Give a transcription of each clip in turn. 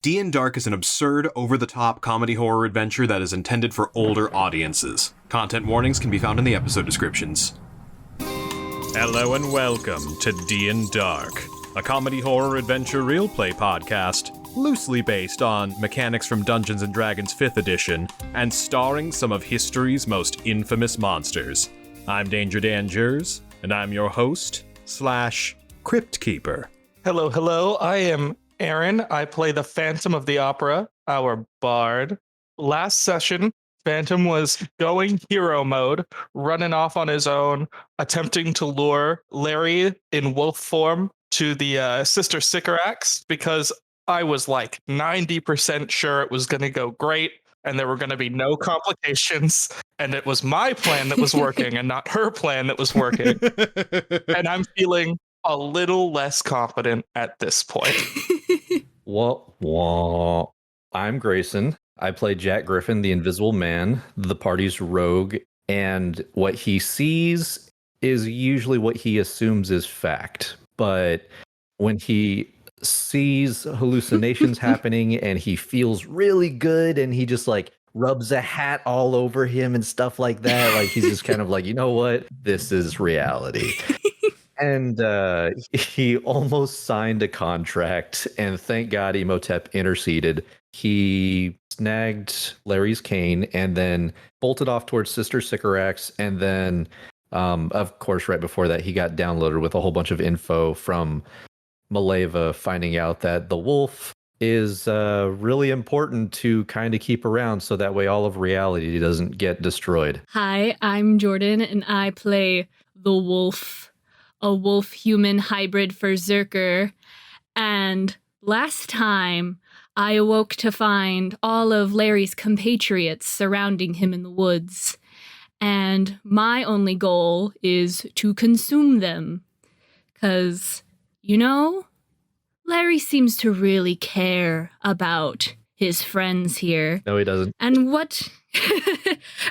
D&Dark is an absurd, over-the-top comedy horror adventure that is intended for older audiences. Content warnings can be found in the episode descriptions. Hello and welcome to D&Dark, a comedy horror adventure Realplay podcast, loosely based on mechanics from Dungeons & Dragons 5th edition, and starring some of history's most infamous monsters. I'm Danger Dan Jerz, and I'm your host, / Crypt Keeper. Hello, I am Aaron. I play the Phantom of the Opera, our bard. Last session, Phantom was going hero mode, running off on his own, attempting to lure Larry in wolf form to the Sister Sycorax, because I was like 90% sure it was going to go great and there were going to be no complications, and it was my plan that was working and not her plan that was working. And I'm feeling a little less confident at this point. Wah. I'm Grayson. I play Jack Griffon, the Invisible Man, the party's rogue, and what he sees is usually what he assumes is fact. But when he sees hallucinations happening and he feels really good and he just like rubs a hat all over him and stuff like that, like he's just kind of like, you know what? This is reality. And he almost signed a contract, and thank God Imhotep interceded. He snagged Larry's cane and then bolted off towards Sister Sycorax, and then, of course, right before that, he got downloaded with a whole bunch of info from Maleva, finding out that the wolf is really important to kind of keep around, so that way all of reality doesn't get destroyed. Hi, I'm Jordan, and I play the wolf. A wolf-human hybrid berserker, and last time I awoke to find all of Larry's compatriots surrounding him in the woods, and my only goal is to consume them, 'cause, you know, Larry seems to really care about his friends here. No, he doesn't. And what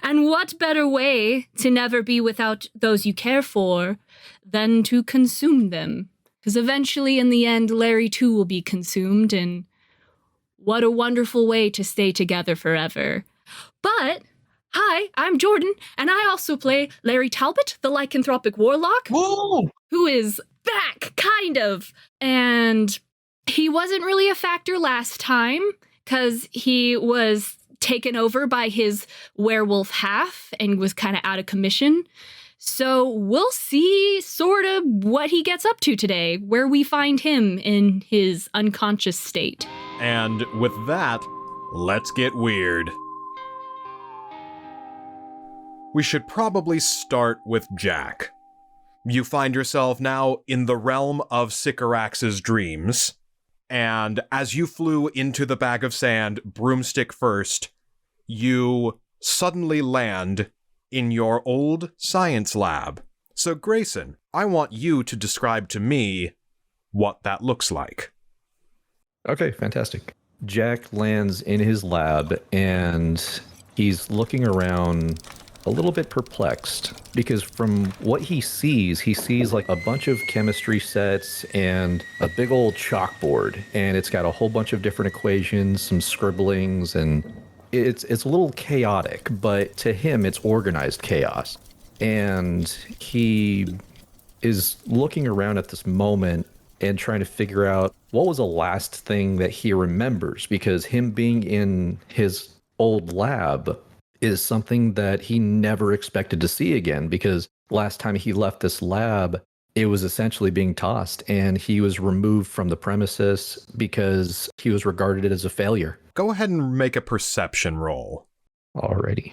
and what better way to never be without those you care for than to consume them? Because eventually, in the end, Larry too will be consumed, and what a wonderful way to stay together forever. But, hi, I'm Jordan, and I also play Larry Talbot, the lycanthropic warlock. Whoa! Who is back, kind of. And he wasn't really a factor last time, because he was taken over by his werewolf half and was kind of out of commission. So we'll see sort of what he gets up to today, where we find him in his unconscious state. And with that, let's get weird. We should probably start with Jack. You find yourself now in the realm of Sycorax's dreams, and as you flew into the bag of sand, broomstick first, you suddenly land in your old science lab. So Grayson, I want you to describe to me what that looks like. Okay, fantastic. Jack lands in his lab, and he's looking around a little bit perplexed, because from what he sees like a bunch of chemistry sets and a big old chalkboard, and it's got a whole bunch of different equations, some scribblings, and it's a little chaotic, but to him it's organized chaos. And he is looking around at this moment and trying to figure out what was the last thing that he remembers, because him being in his old lab is something that he never expected to see again, because last time he left this lab, it was essentially being tossed, and he was removed from the premises because he was regarded as a failure. Go ahead and make a perception roll. Alrighty.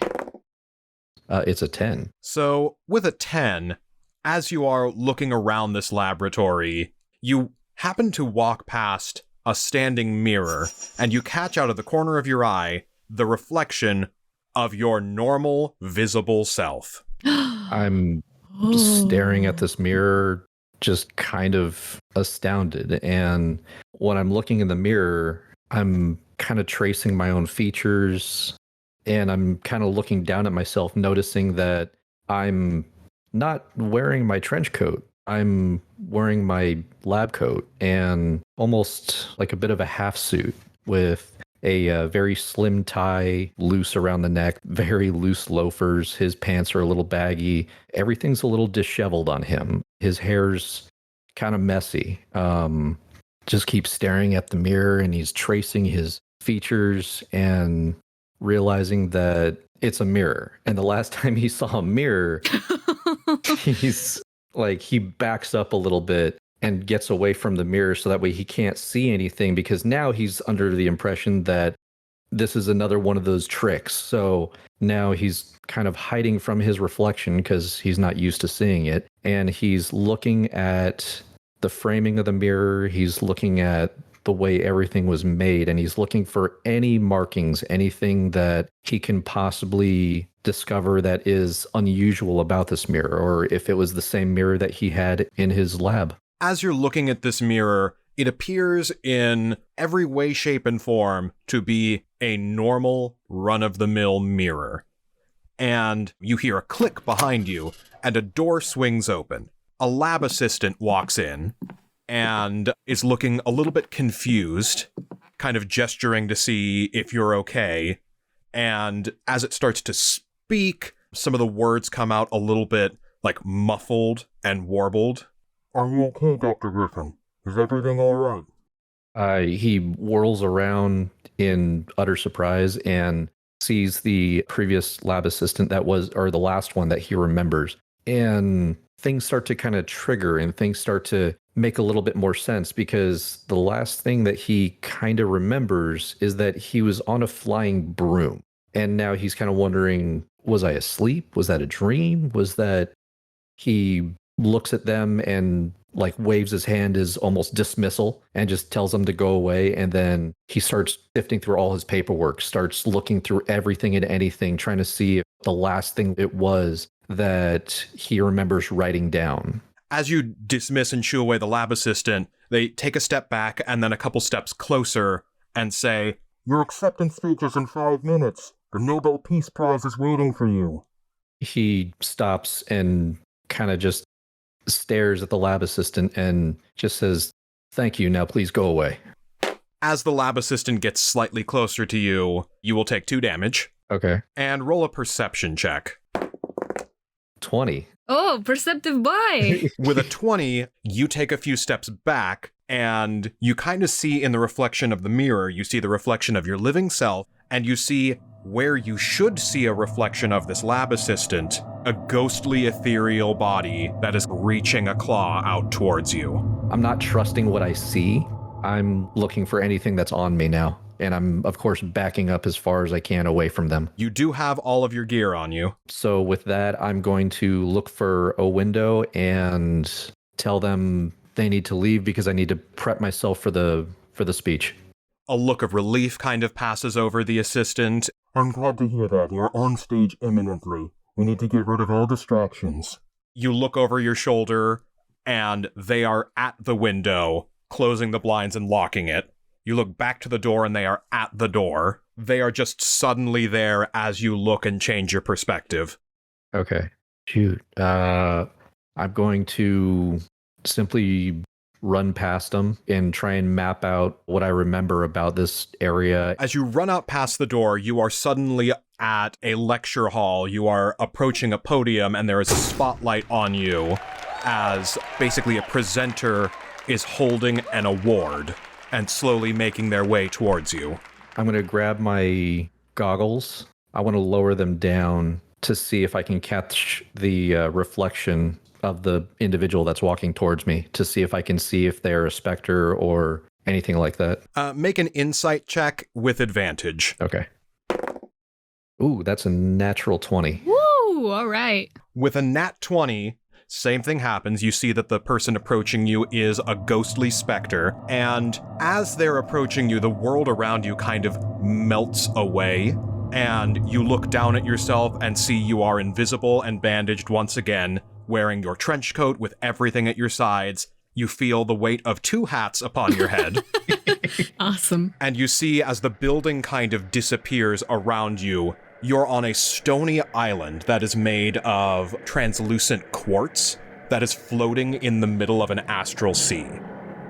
It's a 10. So, with a 10, as you are looking around this laboratory, you happen to walk past a standing mirror, and you catch out of the corner of your eye the reflection of your normal, visible self. I'm staring at this mirror, just kind of astounded. And when I'm looking in the mirror, I'm kind of tracing my own features, and I'm kind of looking down at myself, noticing that I'm not wearing my trench coat. I'm wearing my lab coat and almost like a bit of a half suit. with a very slim tie, loose around the neck, very loose loafers. His pants are a little baggy. Everything's a little disheveled on him. His hair's kind of messy. Just keeps staring at the mirror, and he's tracing his features and realizing that it's a mirror. And the last time he saw a mirror, he backs up a little bit and gets away from the mirror so that way he can't see anything, because now he's under the impression that this is another one of those tricks. So now he's kind of hiding from his reflection because he's not used to seeing it. And he's looking at the framing of the mirror. He's looking at the way everything was made, and he's looking for any markings, anything that he can possibly discover that is unusual about this mirror, or if it was the same mirror that he had in his lab. As you're looking at this mirror, it appears in every way, shape, and form to be a normal, run-of-the-mill mirror. And you hear a click behind you, and a door swings open. A lab assistant walks in and is looking a little bit confused, kind of gesturing to see if you're okay. And as it starts to speak, some of the words come out a little bit like muffled and warbled. Are you okay, Dr. Griffon? Is everything all right? He whirls around in utter surprise and sees the previous lab assistant or the last one that he remembers. And things start to kind of trigger, and things start to make a little bit more sense, because the last thing that he kind of remembers is that he was on a flying broom. And now he's kind of wondering, was I asleep? Was that a dream? Was that... He looks at them and waves his hand as almost dismissal and just tells them to go away. And then he starts sifting through all his paperwork, starts looking through everything and anything, trying to see if the last thing it was that he remembers writing down. As you dismiss and shoo away the lab assistant, they take a step back and then a couple steps closer and say, Your acceptance speech is in 5 minutes. The Nobel Peace Prize is waiting for you. He stops and kind of just stares at the lab assistant and just says, Thank you, now please go away. As the lab assistant gets slightly closer to you, you will take 2 damage. Okay. And roll a perception check. 20. Oh, perceptive boy. With a 20, you take a few steps back, and you kind of see in the reflection of the mirror, you see the reflection of your living self, and you see where you should see a reflection of this lab assistant, a ghostly ethereal body that is reaching a claw out towards you. I'm not trusting what I see. I'm looking for anything that's on me now. And I'm, of course, backing up as far as I can away from them. You do have all of your gear on you. So with that, I'm going to look for a window and tell them they need to leave because I need to prep myself for the speech. A look of relief kind of passes over the assistant. I'm glad to hear that. You're on stage imminently. We need to get rid of all distractions. You look over your shoulder, and they are at the window, closing the blinds and locking it. You look back to the door, and they are at the door. They are just suddenly there as you look and change your perspective. Okay. Shoot. I'm going to simply run past them and try and map out what I remember about this area. As you run out past the door, you are suddenly at a lecture hall. You are approaching a podium, and there is a spotlight on you as basically a presenter is holding an award and slowly making their way towards you. I'm going to grab my goggles. I want to lower them down to see if I can catch the reflection of the individual that's walking towards me, to see if I can see if they're a specter or anything like that. Make an insight check with advantage. Okay. Ooh, that's a natural 20. Woo, all right. With a nat 20, same thing happens. You see that the person approaching you is a ghostly specter, and as they're approaching you, the world around you kind of melts away, and you look down at yourself and see you are invisible and bandaged once again, wearing your trench coat with everything at your sides. You feel the weight of 2 hats upon your head. Awesome. And you see as the building kind of disappears around you, you're on a stony island that is made of translucent quartz that is floating in the middle of an astral sea.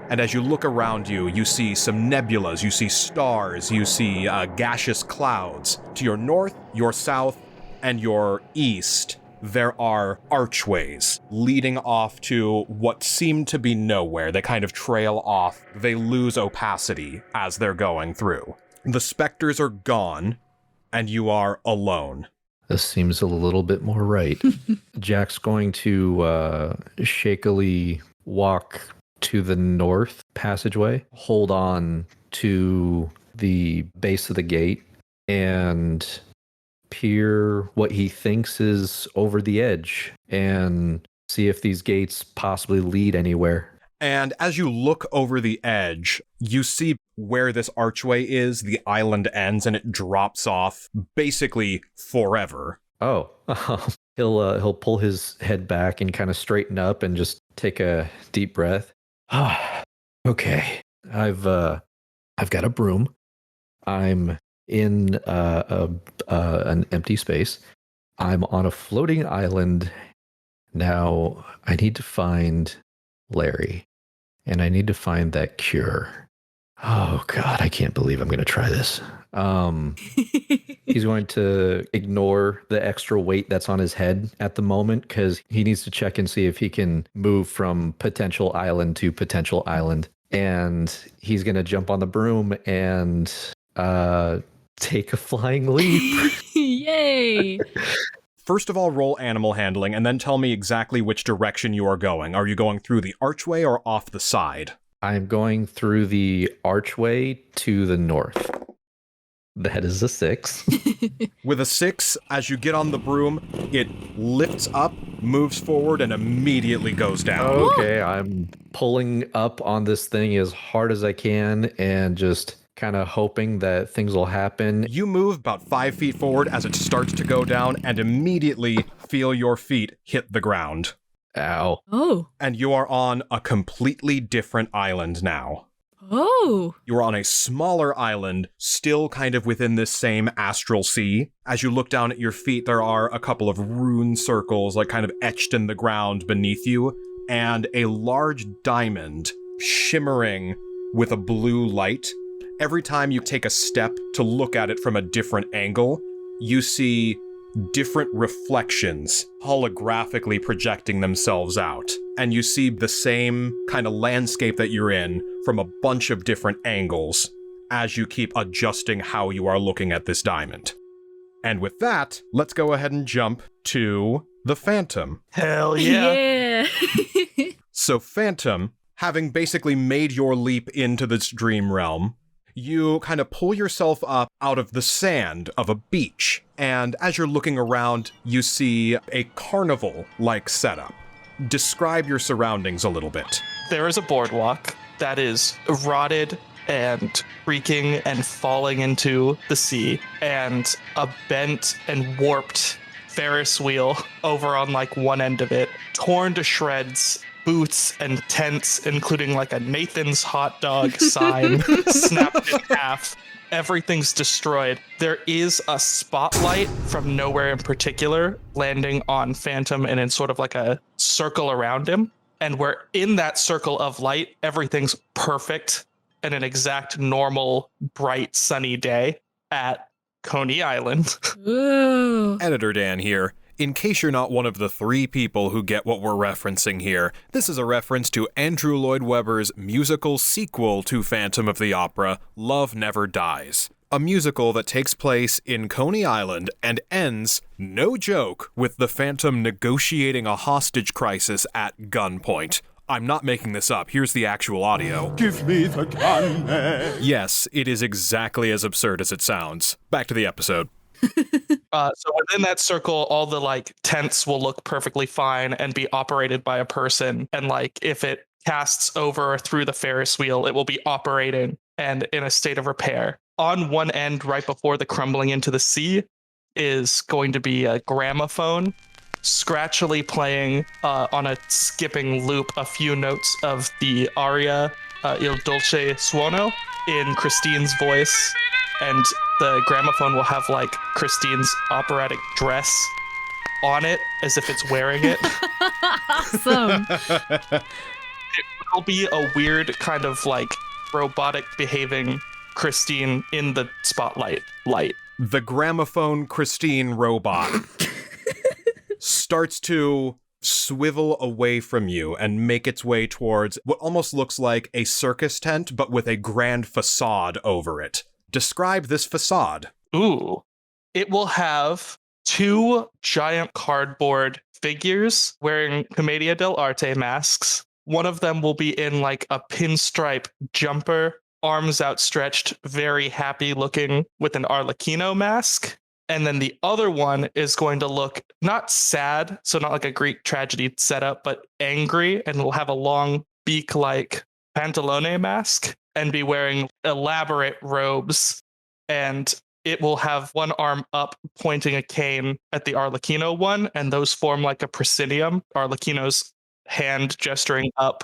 And as you look around you, you see some nebulas, you see stars, you see gaseous clouds. To your north, your south, and your east, there are archways leading off to what seem to be nowhere. They kind of trail off. They lose opacity as they're going through. The specters are gone, and you are alone. This seems a little bit more right. Jack's going to shakily walk to the north passageway, hold on to the base of the gate, and peer what he thinks is over the edge and see if these gates possibly lead anywhere. And as you look over the edge, you see where this archway is, the island ends, and it drops off basically forever. Oh, he'll pull his head back and kind of straighten up and just take a deep breath. Okay, I've got a broom. I'm in an empty space. I'm on a floating island. Now I need to find Larry, and I need to find that cure. Oh God, I can't believe I'm going to try this. He's going to ignore the extra weight that's on his head at the moment because he needs to check and see if he can move from potential island to potential island. And he's going to jump on the broom and take a flying leap. Yay! First of all, roll animal handling, and then tell me exactly which direction you are going. Are you going through the archway or off the side? I'm going through the archway to the north. That is a 6. With a 6, as you get on the broom, it lifts up, moves forward, and immediately goes down. Okay, I'm pulling up on this thing as hard as I can and just kind of hoping that things will happen. You move about 5 feet forward as it starts to go down and immediately feel your feet hit the ground. Ow. Oh. And you are on a completely different island now. Oh. You're on a smaller island, still kind of within this same astral sea. As you look down at your feet, there are a couple of rune circles, like kind of etched in the ground beneath you, and a large diamond shimmering with a blue light. Every time you take a step to look at it from a different angle, you see different reflections holographically projecting themselves out. And you see the same kind of landscape that you're in from a bunch of different angles as you keep adjusting how you are looking at this diamond. And with that, let's go ahead and jump to the Phantom. Hell yeah. Yeah. So Phantom, having basically made your leap into this dream realm, you kind of pull yourself up out of the sand of a beach. And as you're looking around, you see a carnival-like setup. Describe your surroundings a little bit. There is a boardwalk that is rotted and creaking and falling into the sea, and a bent and warped Ferris wheel over on like one end of it, torn to shreds, boots and tents, including like a Nathan's hot dog sign snapped in half. Everything's destroyed. There is a spotlight from nowhere in particular landing on Phantom and in sort of like a circle around him. And we're in that circle of light. Everything's perfect and an exact normal, bright, sunny day at Coney Island. Ooh. Editor Dan here. In case you're not one of the 3 people who get what we're referencing here, this is a reference to Andrew Lloyd Webber's musical sequel to Phantom of the Opera, Love Never Dies. A musical that takes place in Coney Island and ends, no joke, with the Phantom negotiating a hostage crisis at gunpoint. I'm not making this up. Here's the actual audio. Give me the gun, man. Yes, it is exactly as absurd as it sounds. Back to the episode. So within that circle, all the like tents will look perfectly fine and be operated by a person. And like if it casts over or through the Ferris wheel, it will be operating and in a state of repair. On one end, right before the crumbling into the sea, is going to be a gramophone scratchily playing on a skipping loop a few notes of the aria Il Dolce Suono in Christine's voice. And the gramophone will have like Christine's operatic dress on it as if it's wearing it. Awesome. It there'll be a weird kind of like robotic behaving Christine in the spotlight light. The gramophone Christine robot starts to swivel away from you and make its way towards what almost looks like a circus tent, but with a grand facade over it. Describe this facade. Ooh. It will have 2 giant cardboard figures wearing Commedia dell'arte masks. One of them will be in like a pinstripe jumper, arms outstretched, very happy looking with an Arlecchino mask. And then the other one is going to look not sad, so not like a Greek tragedy setup, but angry, and will have a long beak-like pantalone mask and be wearing elaborate robes. And it will have one arm up pointing a cane at the Arlecchino one, and those form like a proscenium. Arlecchino's hand gesturing up,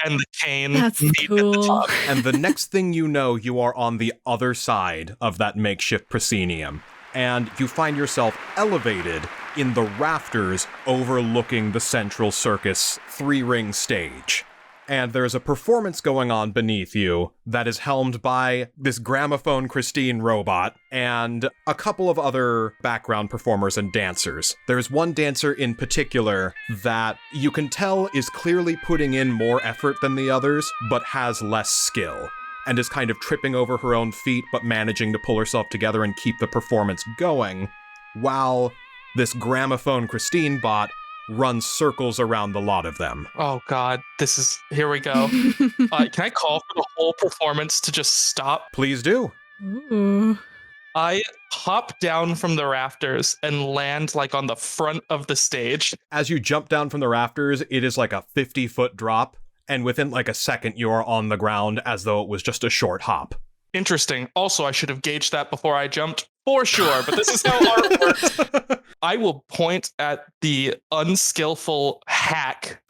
and the cane That's meet cool. at the top. And the next thing you know, you are on the other side of that makeshift proscenium. And you find yourself elevated in the rafters overlooking the central circus 3-ring stage. And there's a performance going on beneath you that is helmed by this gramophone Christine robot and a couple of other background performers and dancers. There's one dancer in particular that you can tell is clearly putting in more effort than the others, but has less skill, and is kind of tripping over her own feet, but managing to pull herself together and keep the performance going, while this gramophone Christine bot runs circles around the lot of them. Oh God, here we go. Can I call for the whole performance to just stop? Please do. Ooh. I hop down from the rafters and land like on the front of the stage. As you jump down from the rafters, it is like a 50-foot drop, and within like a second you are on the ground as though it was just a short hop. Interesting. Also, I should have gauged that before I jumped, for sure, but this is how art works. I will point at the unskillful hack,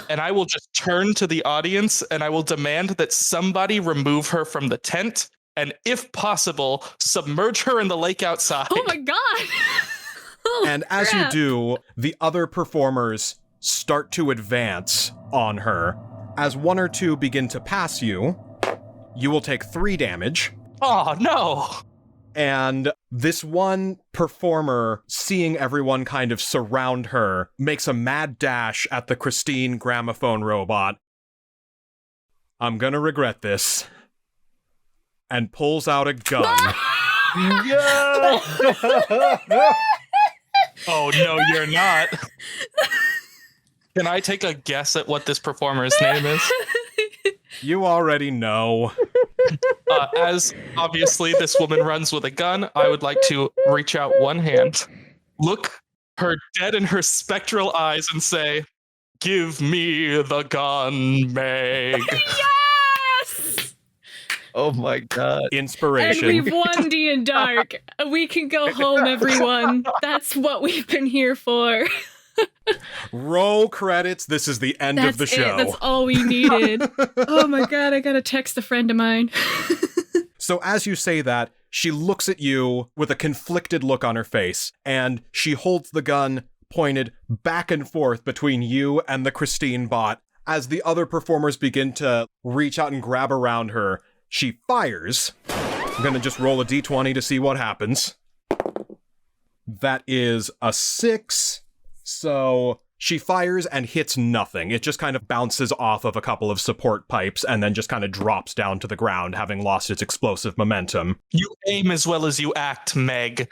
and I will just turn to the audience, and I will demand that somebody remove her from the tent, and if possible, submerge her in the lake outside. Oh my god! Oh, And as you crap. do, the other performers start to advance on her. As 1 or 2 begin to pass you, you will take 3 damage. Oh, no! And this one performer, seeing everyone kind of surround her, makes a mad dash at the Christine gramophone robot. I'm gonna regret this. And pulls out a gun. Oh, no, you're not. Can I take a guess at what this performer's name is? You already know. As obviously this woman runs with a gun, I would like to reach out one hand, look her dead in her spectral eyes, and say, "Give me the gun, Meg." Yes! Oh my god. And Inspiration. we've won D&Dark. We can go home, everyone. That's what we've been here for. Roll credits. This is the end of the show. That's all we needed. Oh my god, I gotta text a friend of mine. So as you say that, she looks at you with a conflicted look on her face, and she holds the gun pointed back and forth between you and the Christine bot. As the other performers begin to reach out and grab around her, she fires. I'm gonna just roll a d20 to see what happens. That is a 6. So she fires and hits nothing. It just kind of bounces off of a couple of support pipes and then just kind of drops down to the ground, having lost its explosive momentum. You aim as well as you act, Meg.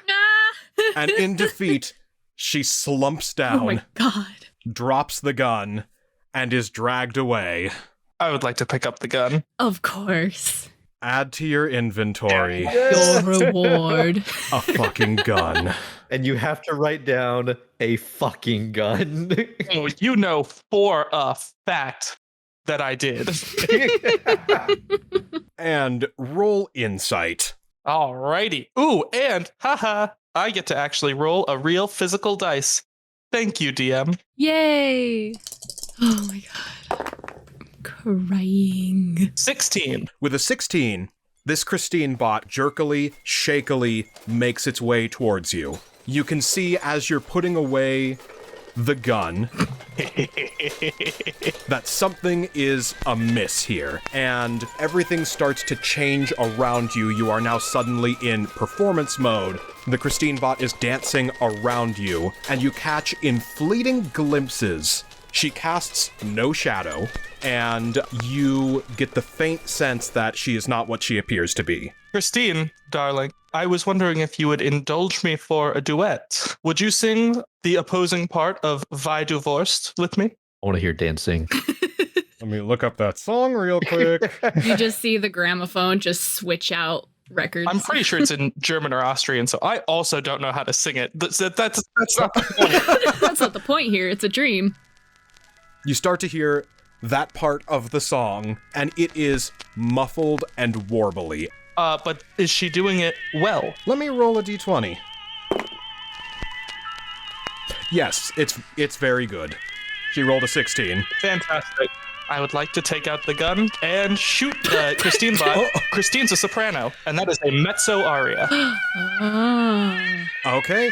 And in defeat, she slumps down, Oh my god. drops the gun, and is dragged away. I would like to pick up the gun. Of course. Add to your inventory Your reward. a fucking gun. And you have to write down a fucking gun. Oh, you know for a fact that I did. And roll insight. Alrighty. Ooh, and haha, I get to actually roll a real physical dice. Thank you, DM. Yay. Oh my god. I'm crying. 16. With a 16, this Christine bot jerkily, shakily makes its way towards you. You can see as you're putting away the gun that something is amiss here, and everything starts to change around you. You are now suddenly in performance mode. The Christine bot is dancing around you, and you catch in fleeting glimpses. She casts no shadow, and you get the faint sense that she is not what she appears to be. Christine, darling, I was wondering if you would indulge me for a duet. Would you sing the opposing part of Vi Divorced with me? I want to hear dancing. Let me look up that song real quick. You just see the gramophone just switch out records. I'm pretty sure it's in German or Austrian, so I also don't know how to sing it. That's not the point. That's not the point here. It's a dream. You start to hear that part of the song, and it is muffled and warbly. But is she doing it well? Let me roll a d20. Yes, it's very good. She rolled a 16. Fantastic. I would like to take out the gun and shoot Christine bot. Christine's a soprano, and that is a mezzo aria. Okay.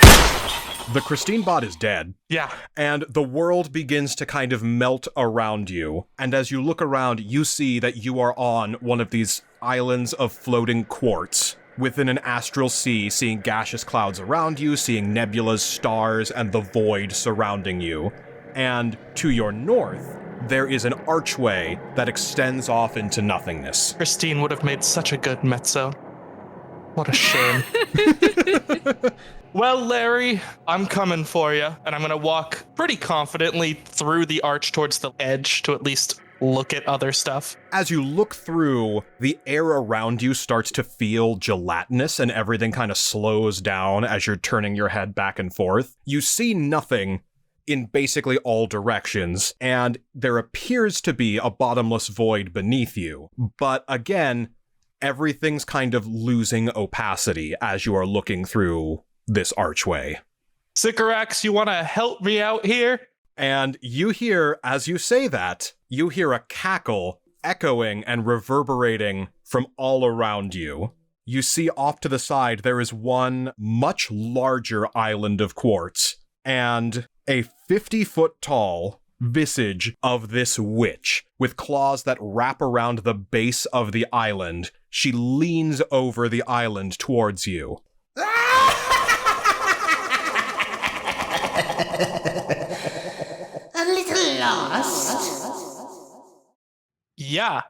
The Christine bot is dead. Yeah. And the world begins to kind of melt around you. And as you look around, you see that you are on one of these islands of floating quartz within an astral sea, seeing gaseous clouds around you, seeing nebulas, stars, and the void surrounding you. And to your north, there is an archway that extends off into nothingness. Christine would have made such a good mezzo. What a shame. Well, Larry, I'm coming for you, and I'm going to walk pretty confidently through the arch towards the edge to at least look at other stuff. As you look through, the air around you starts to feel gelatinous, and everything kind of slows down as you're turning your head back and forth. You see nothing in basically all directions, and there appears to be a bottomless void beneath you. But again, everything's kind of losing opacity as you are looking through this archway. Sycorax, you want to help me out here? And you hear, as you say that, you hear a cackle echoing and reverberating from all around you. You see off to the side there is one much larger island of quartz, and a 50-foot tall visage of this witch with claws that wrap around the base of the island. She leans over the island towards you. A little lost? Yeah.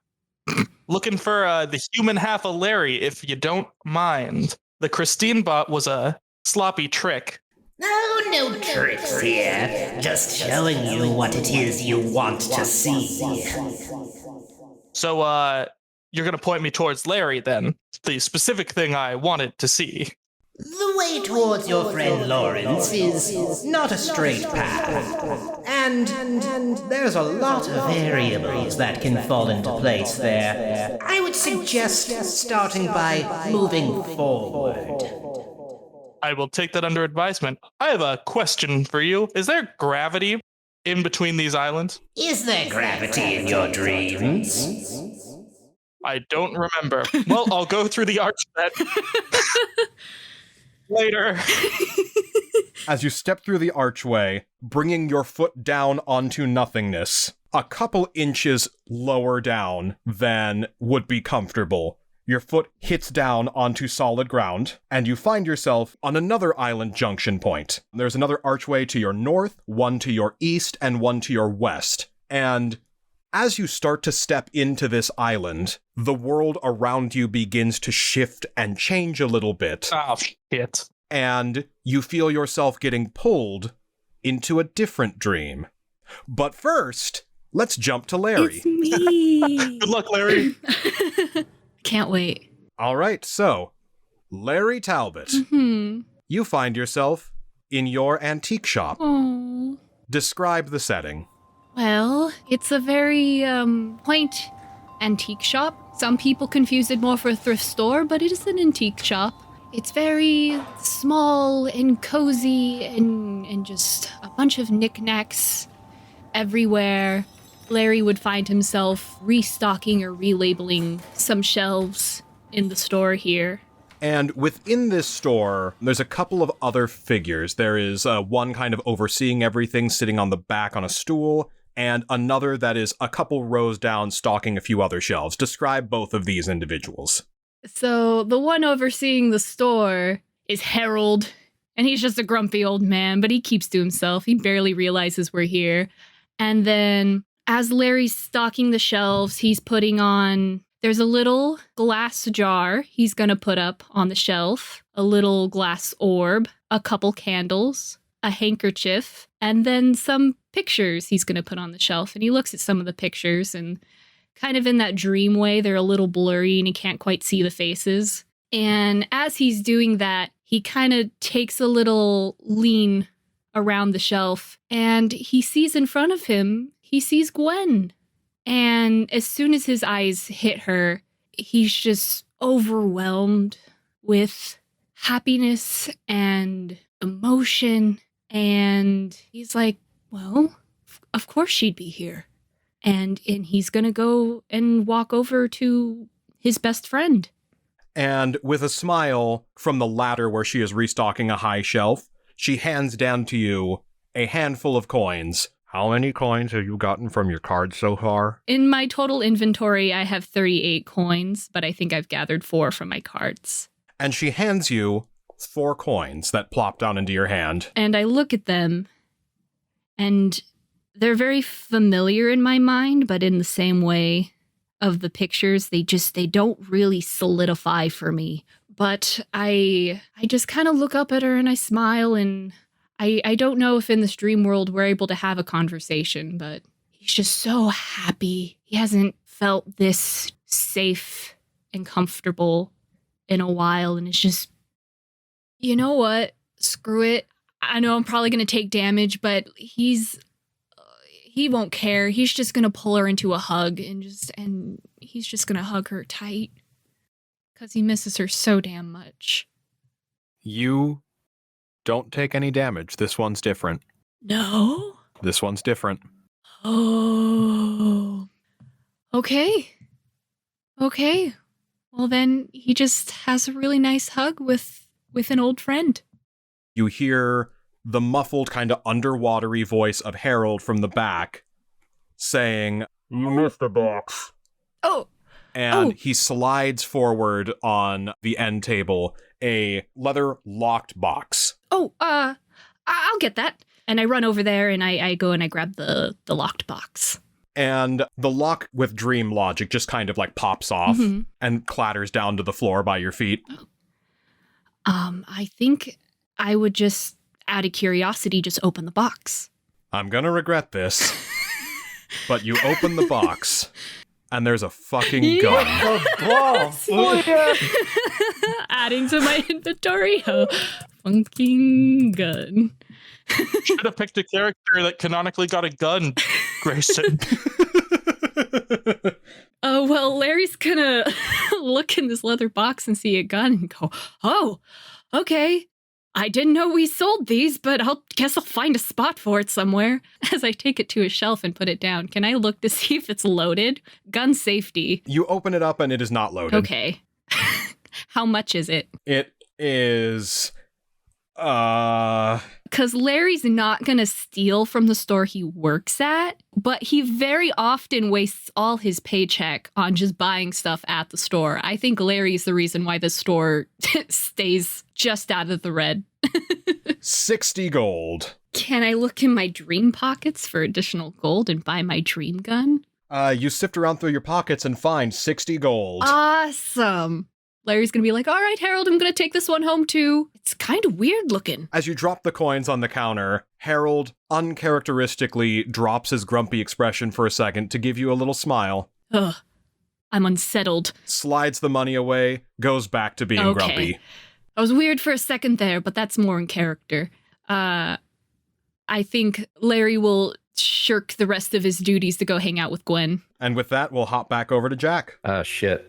Looking for the human half of Larry, if you don't mind. The Christine bot was a sloppy trick. Oh, no tricks here. Just showing you what it is you want to see. So, you're going to point me towards Larry, then. The specific thing I wanted to see. The way towards your friend Lawrence is not a straight path. And there's a lot of variables that can fall into place there. I would suggest starting by moving forward. I will take that under advisement. I have a question for you. Is there gravity in between these islands? Is there gravity in your dreams? I don't remember. Well, I'll go through the arch then. Later. As you step through the archway, bringing your foot down onto nothingness, a couple inches lower down than would be comfortable, your foot hits down onto solid ground, and you find yourself on another island junction point. There's another archway to your north, one to your east, and one to your west. And as you start to step into this island, the world around you begins to shift and change a little bit. Oh, shit. And you feel yourself getting pulled into a different dream. But first, let's jump to Larry. It's me. Good luck, Larry. Can't wait. All right, so, Larry Talbot, you find yourself in your antique shop. Oh. Describe the setting. Well, it's a very, quaint antique shop. Some people confuse it more for a thrift store, but it is an antique shop. It's very small and cozy and just a bunch of knickknacks everywhere. Larry would find himself restocking or relabeling some shelves in the store here. And within this store, there's a couple of other figures. There is one kind of overseeing everything sitting on the back on a stool, and another that is a couple rows down stocking a few other shelves. Describe both of these individuals. So the one overseeing the store is Harold, and he's just a grumpy old man, but he keeps to himself. He barely realizes we're here. And then as Larry's stocking the shelves, he's putting on... There's a little glass jar he's going to put up on the shelf, a little glass orb, a couple candles, a handkerchief, and then some pictures he's going to put on the shelf. And he looks at some of the pictures and kind of in that dream way, they're a little blurry and he can't quite see the faces. And as he's doing that, he kind of takes a little lean around the shelf and he sees in front of him, he sees Gwen. And as soon as his eyes hit her, he's just overwhelmed with happiness and emotion. And he's like, well, of course she'd be here. And he's going to go and walk over to his best friend. And with a smile from the ladder where she is restocking a high shelf, she hands down to you a handful of coins. How many coins have you gotten from your cards so far? In my total inventory, I have 38 coins, but I think I've gathered 4 from my cards. And she hands you 4 coins that plop down into your hand. And I look at them, and they're very familiar in my mind, but in the same way of the pictures, they don't really solidify for me. But I just kind of look up at her and I smile, and I don't know if in this dream world we're able to have a conversation, but he's just so happy. He hasn't felt this safe and comfortable in a while, and it's just, you know what? Screw it. I know I'm probably going to take damage, but he won't care. He's just going to pull her into a hug and he's just going to hug her tight because he misses her so damn much. You don't take any damage. This one's different. No? This one's different. Oh. Okay. Well, then he just has a really nice hug with an old friend. You hear the muffled, kind of underwatery voice of Harold from the back saying, You missed a box. Oh. And he slides forward on the end table a leather locked box. Oh, I'll get that. And I run over there and I go and I grab the locked box. And the lock with dream logic just kind of like pops off and clatters down to the floor by your feet. I think I would just, out of curiosity, just open the box. I'm gonna regret this, but you open the box and there's a fucking gun. Oh, yeah. Adding to my inventory, a fucking gun. Should have picked a character that canonically got a gun, Grayson. Oh, well, Larry's gonna look in this leather box and see a gun and go, oh, okay. I didn't know we sold these, but guess I'll find a spot for it somewhere. As I take it to a shelf and put it down, can I look to see if it's loaded? Gun safety. You open it up and it is not loaded. Okay. How much is it? It is... Because Larry's not going to steal from the store he works at, but he very often wastes all his paycheck on just buying stuff at the store. I think Larry's the reason why the store stays just out of the red. 60 gold. Can I look in my dream pockets for additional gold and buy my dream gun? You sift around through your pockets and find 60 gold. Awesome. Larry's going to be like, all right, Harold, I'm going to take this one home too. It's kind of weird looking. As you drop the coins on the counter, Harold uncharacteristically drops his grumpy expression for a second to give you a little smile. Ugh, I'm unsettled. Slides the money away, goes back to being grumpy. I was weird for a second there, but that's more in character. I think Larry will shirk the rest of his duties to go hang out with Gwen. And with that, we'll hop back over to Jack. Shit.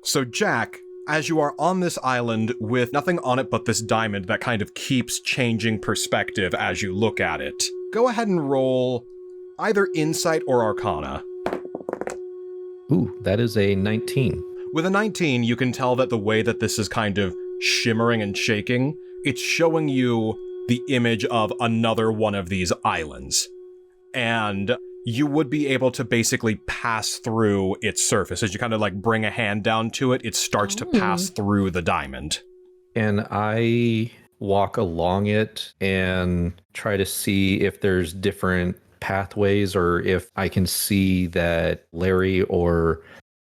So Jack, as you are on this island with nothing on it but this diamond that kind of keeps changing perspective as you look at it, go ahead and roll either Insight or Arcana. Ooh, that is a 19. With a 19, you can tell that the way that this is kind of shimmering and shaking, it's showing you the image of another one of these islands. And you would be able to basically pass through its surface. As you kind of like bring a hand down to it, it starts to pass through the diamond. And I walk along it and try to see if there's different pathways or if I can see that Larry or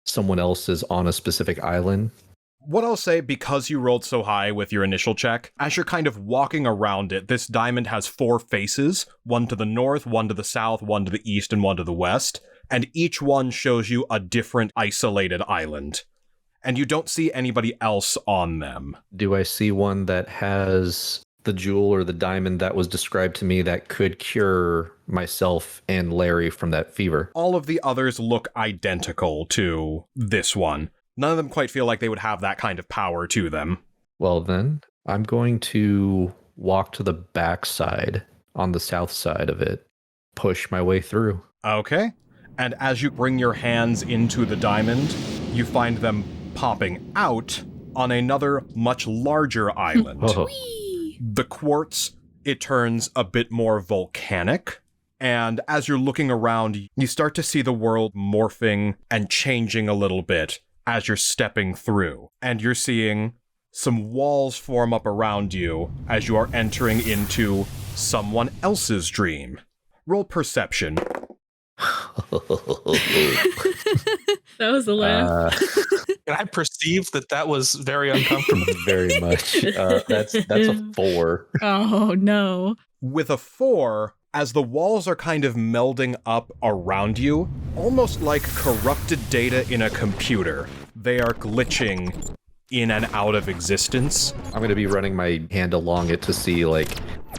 someone else is on a specific island. What I'll say, because you rolled so high with your initial check, as you're kind of walking around it, this diamond has 4 faces, one to the north, one to the south, one to the east, and one to the west, and each one shows you a different isolated island. And you don't see anybody else on them. Do I see one that has the jewel or the diamond that was described to me that could cure myself and Larry from that fever? All of the others look identical to this one. None of them quite feel like they would have that kind of power to them. Well then, I'm going to walk to the backside on the south side of it, push my way through. Okay. And as you bring your hands into the diamond, you find them popping out on another much larger island. Oh. The quartz, it turns a bit more volcanic. And as you're looking around, you start to see the world morphing and changing a little bit as you're stepping through. And you're seeing some walls form up around you as you are entering into someone else's dream. Roll perception. That was a laugh. And I perceived that was very uncomfortable. Very much. That's a 4. Oh, no. With a 4, as the walls are kind of melding up around you, almost like corrupted data in a computer, they are glitching in and out of existence. I'm going to be running my hand along it to see like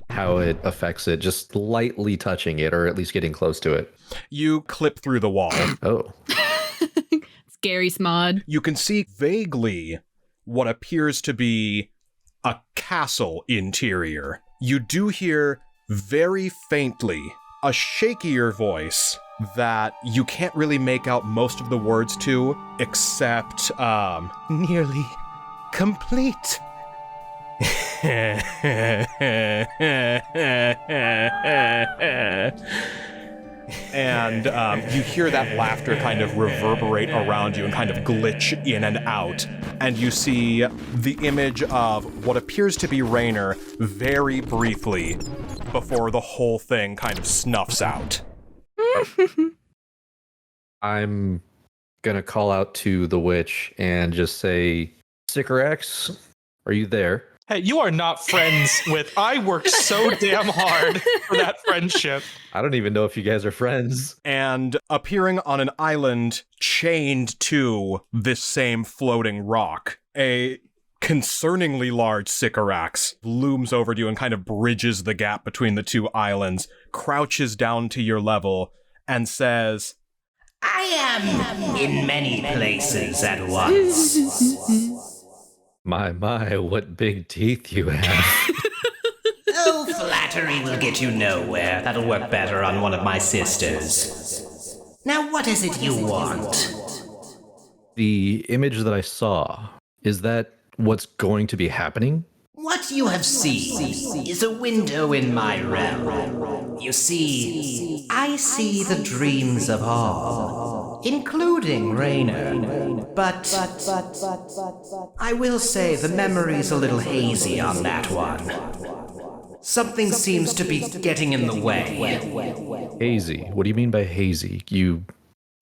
how it affects it, just lightly touching it or at least getting close to it. You clip through the wall. Oh. Scary Smod. You can see vaguely what appears to be a castle interior. You do hear very faintly a shakier voice that you can't really make out most of the words to, except, nearly complete. And you hear that laughter kind of reverberate around you and kind of glitch in and out. And you see the image of what appears to be Raynor very briefly before the whole thing kind of snuffs out. I'm going to call out to the witch and just say, Sycorax, are you there? Hey, you are not friends with... I worked so damn hard for that friendship. I don't even know if you guys are friends. And appearing on an island chained to this same floating rock, a concerningly large Sycorax looms over to you and kind of bridges the gap between the two islands, crouches down to your level, and says, I am in many places at once. My, what big teeth you have. Oh, flattery will get you nowhere. That'll work better on one of my sisters. Now, what is it you want? The image that I saw, is that what's going to be happening? What you have seen is a window in my realm. You see, I see the dreams of all, including Raynor. But I will say the memory's a little hazy on that one. Something seems to be getting in the way. Hazy? What do you mean by hazy? You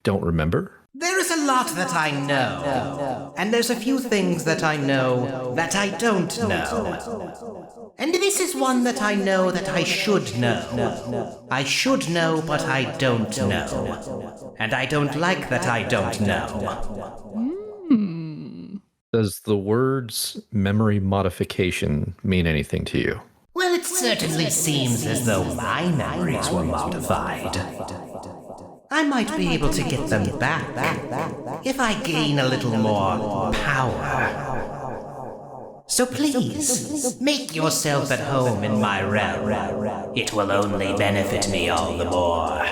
don't remember? There is a lot that I know, and there's a few things that I know that I don't know. And this is one that I know that I should know. I should know, but I don't know. And I don't like that I don't know. Does the words memory modification mean anything to you? Well, it certainly seems as though my memories were modified. I might be able to get them back if I gain a little more power. So please, make yourself at home in my realm. It will only benefit me all the more.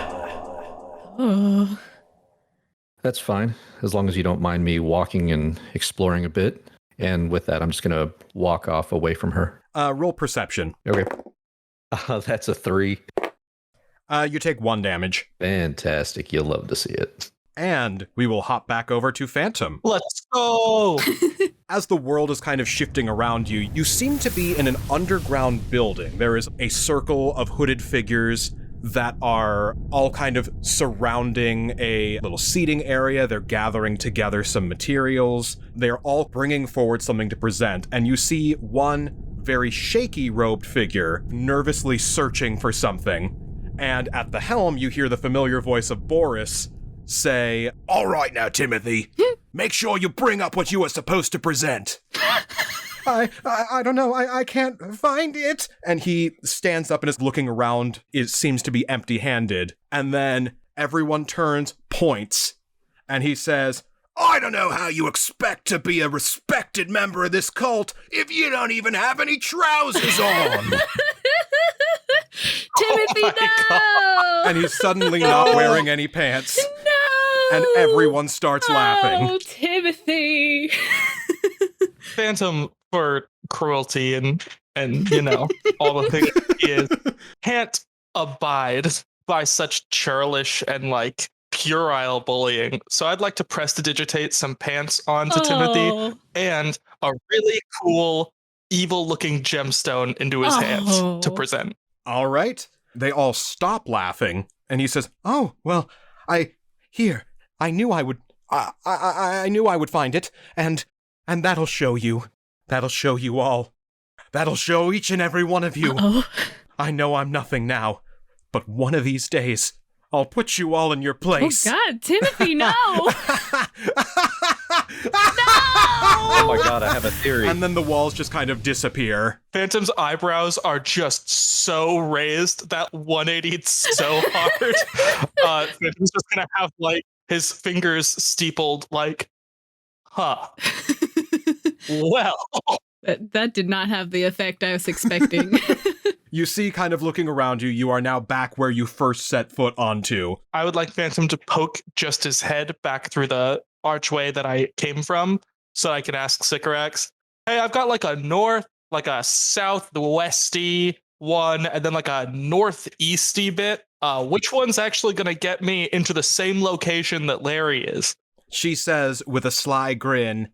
That's fine, as long as you don't mind me walking and exploring a bit. And with that, I'm just going to walk off away from her. Roll perception. Okay. That's a 3. You take 1 damage. Fantastic. You'll love to see it. And we will hop back over to Phantom. Let's go! As the world is kind of shifting around you, you seem to be in an underground building. There is a circle of hooded figures that are all kind of surrounding a little seating area. They're gathering together some materials. They're all bringing forward something to present, and you see one very shaky robed figure nervously searching for something. And at the helm, you hear the familiar voice of Boris say, "All right now, Timothy, make sure you bring up what you are supposed to present." I don't know. I can't find it. And he stands up and is looking around. It seems to be empty-handed. And then everyone turns, points, and he says, "I don't know how you expect to be a respected member of this cult if you don't even have any trousers on." Timothy, no! And he's suddenly not wearing any pants. No! And everyone starts laughing. Oh, Timothy. Phantom, for cruelty and all the things he is, can't abide by such churlish and puerile bullying. So I'd like to prestidigitate some pants onto Timothy and a really cool, evil-looking gemstone into his hands to present. All right. They all stop laughing, and he says, "Oh, well, I knew I would, I knew I would find it, and that'll show you. That'll show you all. That'll show each and every one of you. I know I'm nothing now, but one of these days, I'll put you all in your place." Oh, God, Timothy, no! No! Oh my God, I have a theory. And then the walls just kind of disappear. Phantom's eyebrows are just so raised that 180'd so hard. Phantom's just gonna have his fingers steepled huh. Well. That did not have the effect I was expecting. You see, kind of looking around you, you are now back where you first set foot onto. I would like Phantom to poke just his head back through the archway that I came from so I can ask Sycorax, "Hey, I've got a north, a southwesty one, and then a northeasty bit. Which one's actually going to get me into the same location that Larry is?" She says with a sly grin,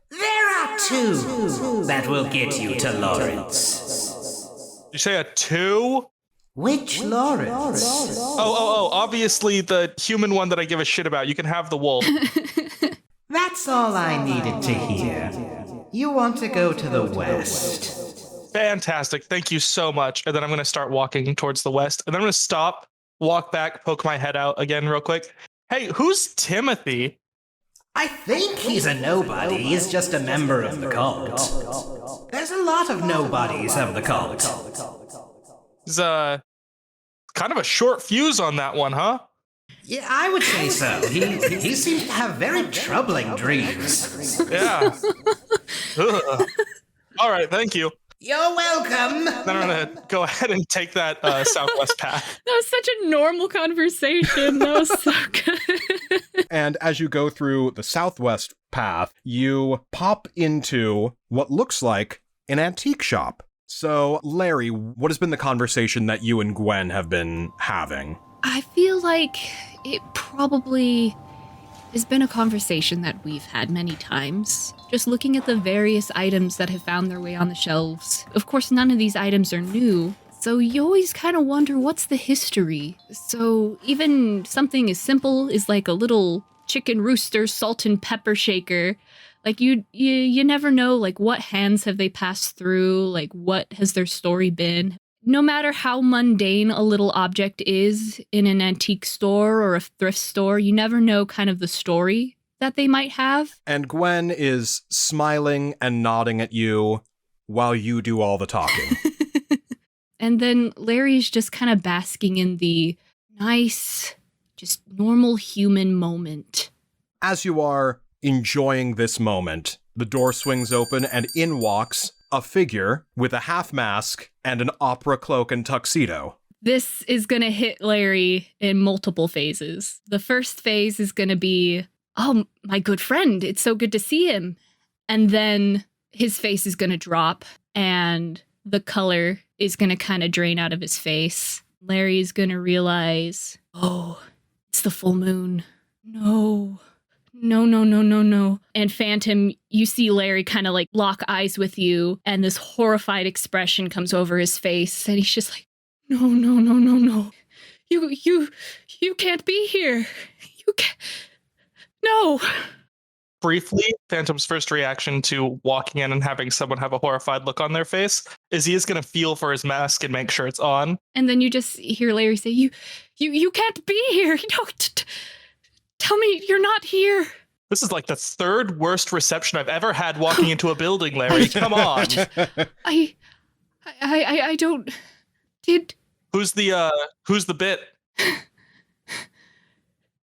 There are 2 that will get you to Lawrence. You say a 2? Which Lawrence? Oh, obviously the human one that I give a shit about. You can have the wolf. That's all I needed to hear. You want to go to the west. Fantastic. Thank you so much. And then I'm going to start walking towards the west. And then I'm going to stop, walk back, poke my head out again real quick. Hey, who's Timothy? I think he's a nobody. He's just a member of the cult. There's a lot of nobodies of the cult. He's kind of a short fuse on that one, huh? Yeah, I would say so. He seems to have very troubling dreams. Yeah. All right, thank you. You're welcome. Then I'm going to go ahead and take that southwest path. That was such a normal conversation. That was so good. and as you go through the southwest path, you pop into what looks like an antique shop. So, Larry, what has been the conversation that you and Gwen have been having? I feel like it probably has been a conversation that we've had many times. Just looking at the various items that have found their way on the shelves. Of course, none of these items are new, so you always kind of wonder what's the history. So even something as simple as a little chicken rooster salt and pepper shaker, you never know what hands have they passed through, what has their story been. No matter how mundane a little object is in an antique store or a thrift store, you never know kind of the story that they might have. And Gwen is smiling and nodding at you while you do all the talking. And then Larry's just kind of basking in the nice, just normal human moment. As you are enjoying this moment, the door swings open and in walks a figure with a half mask and an opera cloak and tuxedo. This is going to hit Larry in multiple phases. The first phase is going to be, oh, my good friend, it's so good to see him. And then his face is going to drop and the color is going to kind of drain out of his face. Larry's going to realize, oh, it's the full moon. No. And Phantom, you see Larry kind of like lock eyes with you and this horrified expression comes over his face and he's just like, no. You can't be here. You can't. No. Briefly, Phantom's first reaction to walking in and having someone have a horrified look on their face is he is going to feel for his mask and make sure it's on. And then you just hear Larry say, you can't be here. Tell me you're not here. This is like the third worst reception I've ever had walking into a building, Larry. Come on. I don't. Did. Who's the bit?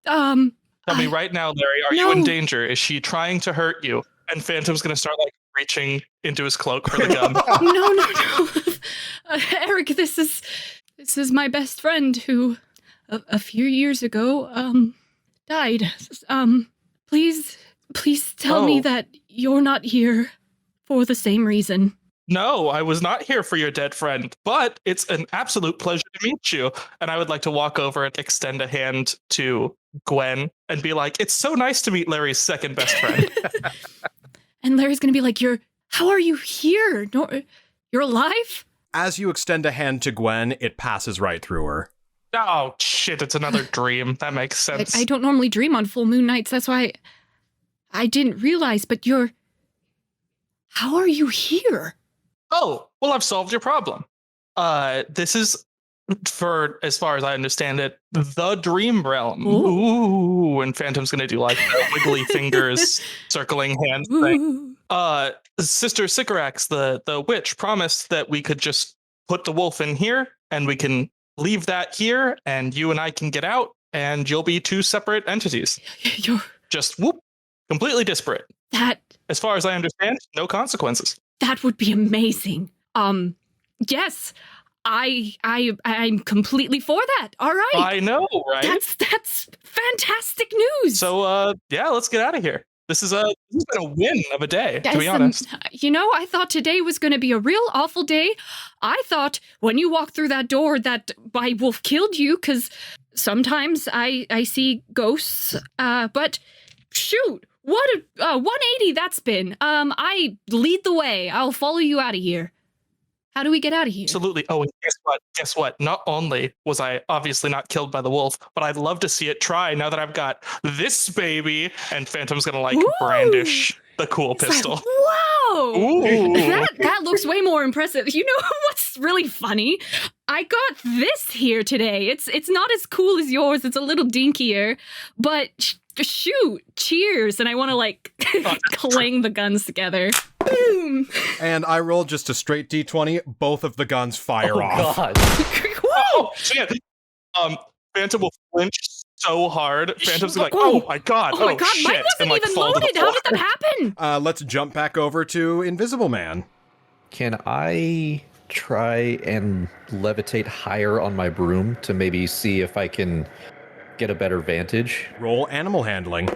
Tell me right now, Larry, are you in danger? Is she trying to hurt you? And Phantom's going to start like reaching into his cloak for the gun. No. Erik, this is my best friend who a few years ago died. Please tell me that you're not here for the same reason. No, I was not here for your dead friend, but it's an absolute pleasure to meet you. And I would like to walk over and extend a hand to Gwen and be like, it's so nice to meet Larry's second best friend. And Larry's going to be like, how are you here? No, you're alive? As you extend a hand to Gwen, it passes right through her. Oh, shit, it's another dream. That makes sense. I don't normally dream on full moon nights. That's why I didn't realize, but how are you here? Oh, well, I've solved your problem. This is, for as far as I understand it, the dream realm. Ooh, and Phantom's gonna do like the wiggly fingers, circling hands thing. Sister Sycorax, the witch, promised that we could just put the wolf in here, and we can leave that here, and you and I can get out, and you'll be two separate entities. You're just whoop, completely disparate. That, as far as I understand, no consequences. That would be amazing. Yes, I'm completely for that. All right. I know, right? That's fantastic news. So, yeah, let's get out of here. This has been a win of a day, to be honest. I thought today was going to be a real awful day. I thought when you walked through that door that my wolf killed you, because sometimes I see ghosts. But shoot. What a 180 that's been. I lead the way. I'll follow you out of here. How do we get out of here? Absolutely. Oh, and guess what? Not only was I obviously not killed by the wolf, but I'd love to see it try now that I've got this baby. And Phantom's gonna like brandish the cool pistol. Like, wow! Ooh. That looks way more impressive. You know what's really funny? I got this here today. It's not as cool as yours. It's a little dinkier, but shoot, cheers. And I want to like clang the guns together. Boom. And I rolled just a straight D20. Both of the guns fire off. God. Oh, shit. Phantom will flinch so hard. Phantom's like, oh my god, oh my god, shit. Mine wasn't and, like, even fall to the loaded. How floor. did that happen? Let's jump back over to Invisible Man. Can I try and levitate higher on my broom to maybe see if I can get a better vantage? Roll animal handling.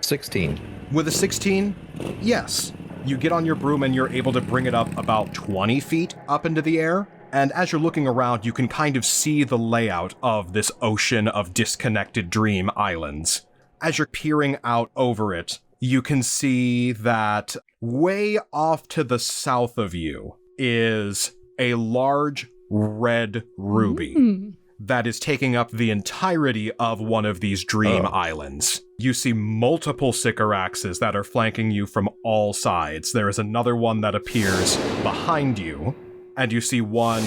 16. With a 16, yes. You get on your broom and you're able to bring it up about 20 feet up into the air. And as you're looking around, you can kind of see the layout of this ocean of disconnected dream islands. As you're peering out over it, you can see that way off to the south of you is a large red ruby that is taking up the entirety of one of these dream islands. You see multiple Sycoraxes that are flanking you from all sides. There is another one that appears behind you, and you see one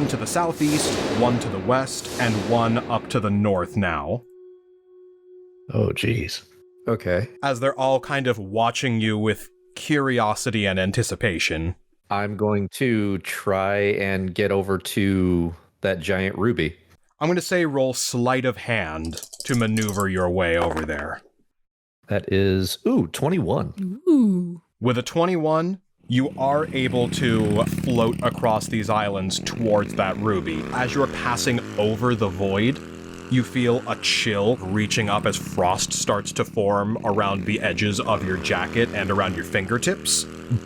to the southeast, one to the west, and one up to the north now. Oh, geez. Okay. As they're all kind of watching you with curiosity and anticipation. I'm going to try and get over to that giant ruby. I'm going to say roll sleight of hand to maneuver your way over there. That is, 21. Ooh. With a 21, You are able to float across these islands towards that ruby. As you're passing over the void, you feel a chill reaching up as frost starts to form around the edges of your jacket and around your fingertips.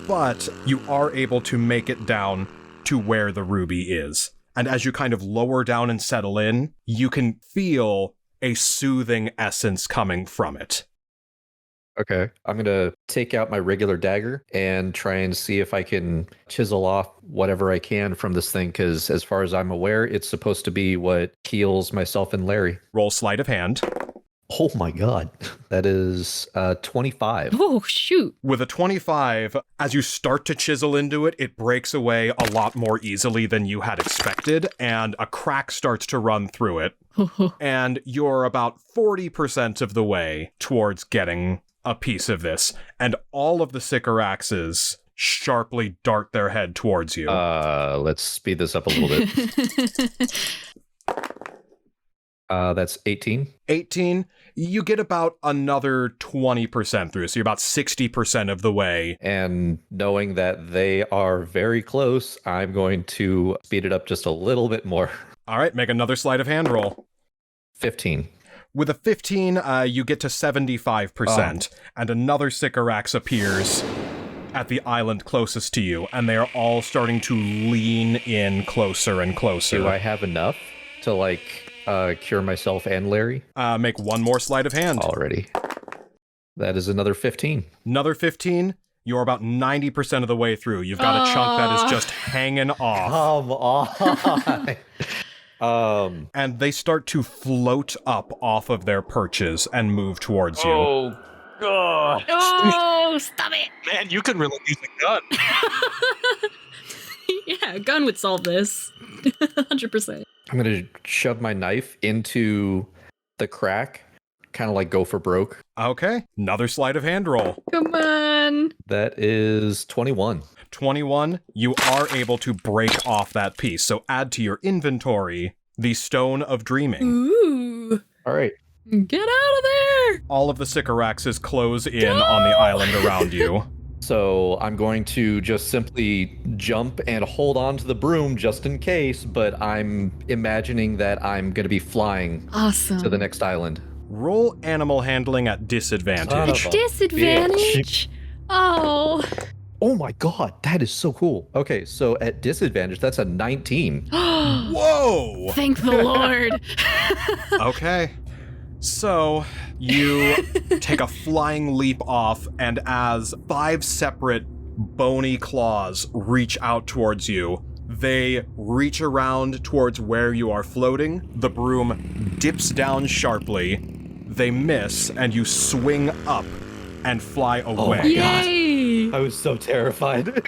But you are able to make it down to where the ruby is. And as you kind of lower down and settle in, you can feel a soothing essence coming from it. Okay. I'm going to take out my regular dagger and try and see if I can chisel off whatever I can from this thing, because as far as I'm aware, it's supposed to be what heals myself and Larry. Roll sleight of hand. Oh my god. That is 25. Oh, shoot. With a 25, as you start to chisel into it, it breaks away a lot more easily than you had expected, and a crack starts to run through it. And you're about 40% of the way towards getting a piece of this, and all of the Sycoraxes sharply dart their head towards you. Let's speed this up a little bit. That's 18. 18, you get about another 20% through, so you're about 60% of the way. And knowing that they are very close, I'm going to speed it up just a little bit more. All right, make another sleight of hand roll. 15. With a 15, you get to 75%, and another Sycorax appears at the island closest to you, and they are all starting to lean in closer and closer. Do I have enough to, cure myself and Larry? Make one more sleight of hand. Already. That is another 15. Another 15, you're about 90% of the way through. You've got a chunk that is just hanging off. Come on! And they start to float up off of their perches and move towards you. Oh, God. Oh, stop it. Man, you could really use a gun. Yeah, a gun would solve this. 100%. I'm going to shove my knife into the crack, kind of like go for broke. Okay, another sleight of hand roll. Come on. That is 21. 21, you are able to break off that piece. So add to your inventory the Stone of Dreaming. Ooh. All right. Get out of there. All of the Sycoraxes close in on the island around you. So I'm going to just simply jump and hold on to the broom just in case, but I'm imagining that I'm going to be flying Awesome. to the next island. Roll animal handling at disadvantage. Son of a Disadvantage? Oh. Oh my god, that is so cool. Okay, so at disadvantage, that's a 19. Whoa! Thank the Lord. Okay. So, you take a flying leap off, and as 5 separate bony claws reach out towards you, they reach around towards where you are floating. The broom dips down sharply. They miss, and you swing up and fly away. Oh my god. Yay. I was so terrified.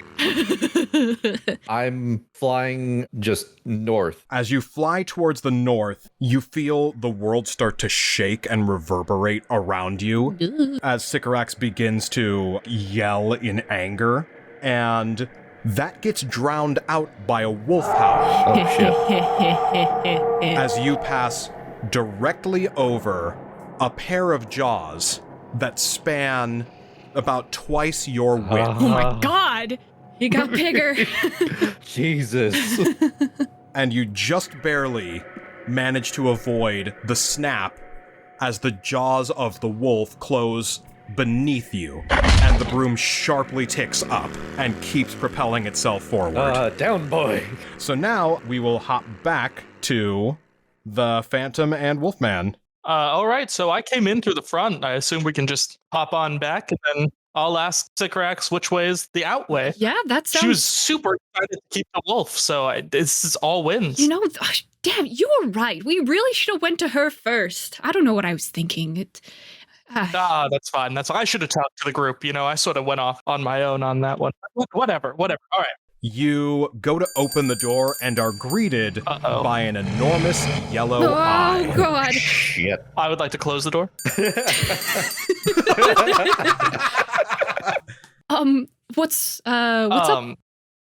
I'm flying just north. As you fly towards the north, you feel the world start to shake and reverberate around you as Sycorax begins to yell in anger, and that gets drowned out by a wolf howl Oh shit. as you pass directly over a pair of jaws that span about twice your width. Oh my God. He got bigger. Jesus. And you just barely manage to avoid the snap as the jaws of the wolf close beneath you, and the broom sharply ticks up and keeps propelling itself forward. Down, boy. So now we will hop back to the Phantom and Wolfman. All right, so I came in through the front. I assume we can just hop on back, and then I'll ask Sycorax which way is the out way. Yeah, that sounds... She was super excited to keep the wolf, so this is all wins. You know, damn, you were right. We really should have went to her first. I don't know what I was thinking. That's fine. I should have talked to the group. You know, I sort of went off on my own on that one. Whatever. All right. You go to open the door and are greeted by an enormous yellow eye. Oh, God. Shit. I would like to close the door. What's up?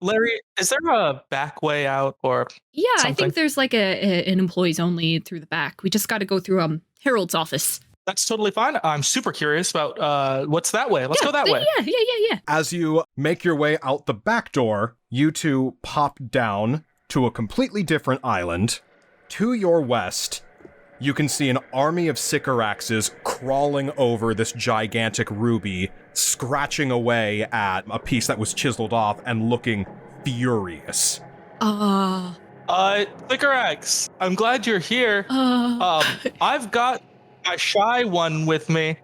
Larry, is there a back way out or Yeah, something? I think there's like an employees only through the back. We just got to go through Harold's office. That's totally fine. I'm super curious about what's that way. Let's go that way. Yeah. As you make your way out the back door, you two pop down to a completely different island. To your west, you can see an army of Sycoraxes crawling over this gigantic ruby, scratching away at a piece that was chiseled off and looking furious. Sycorax, I'm glad you're here. I've got my shy one with me.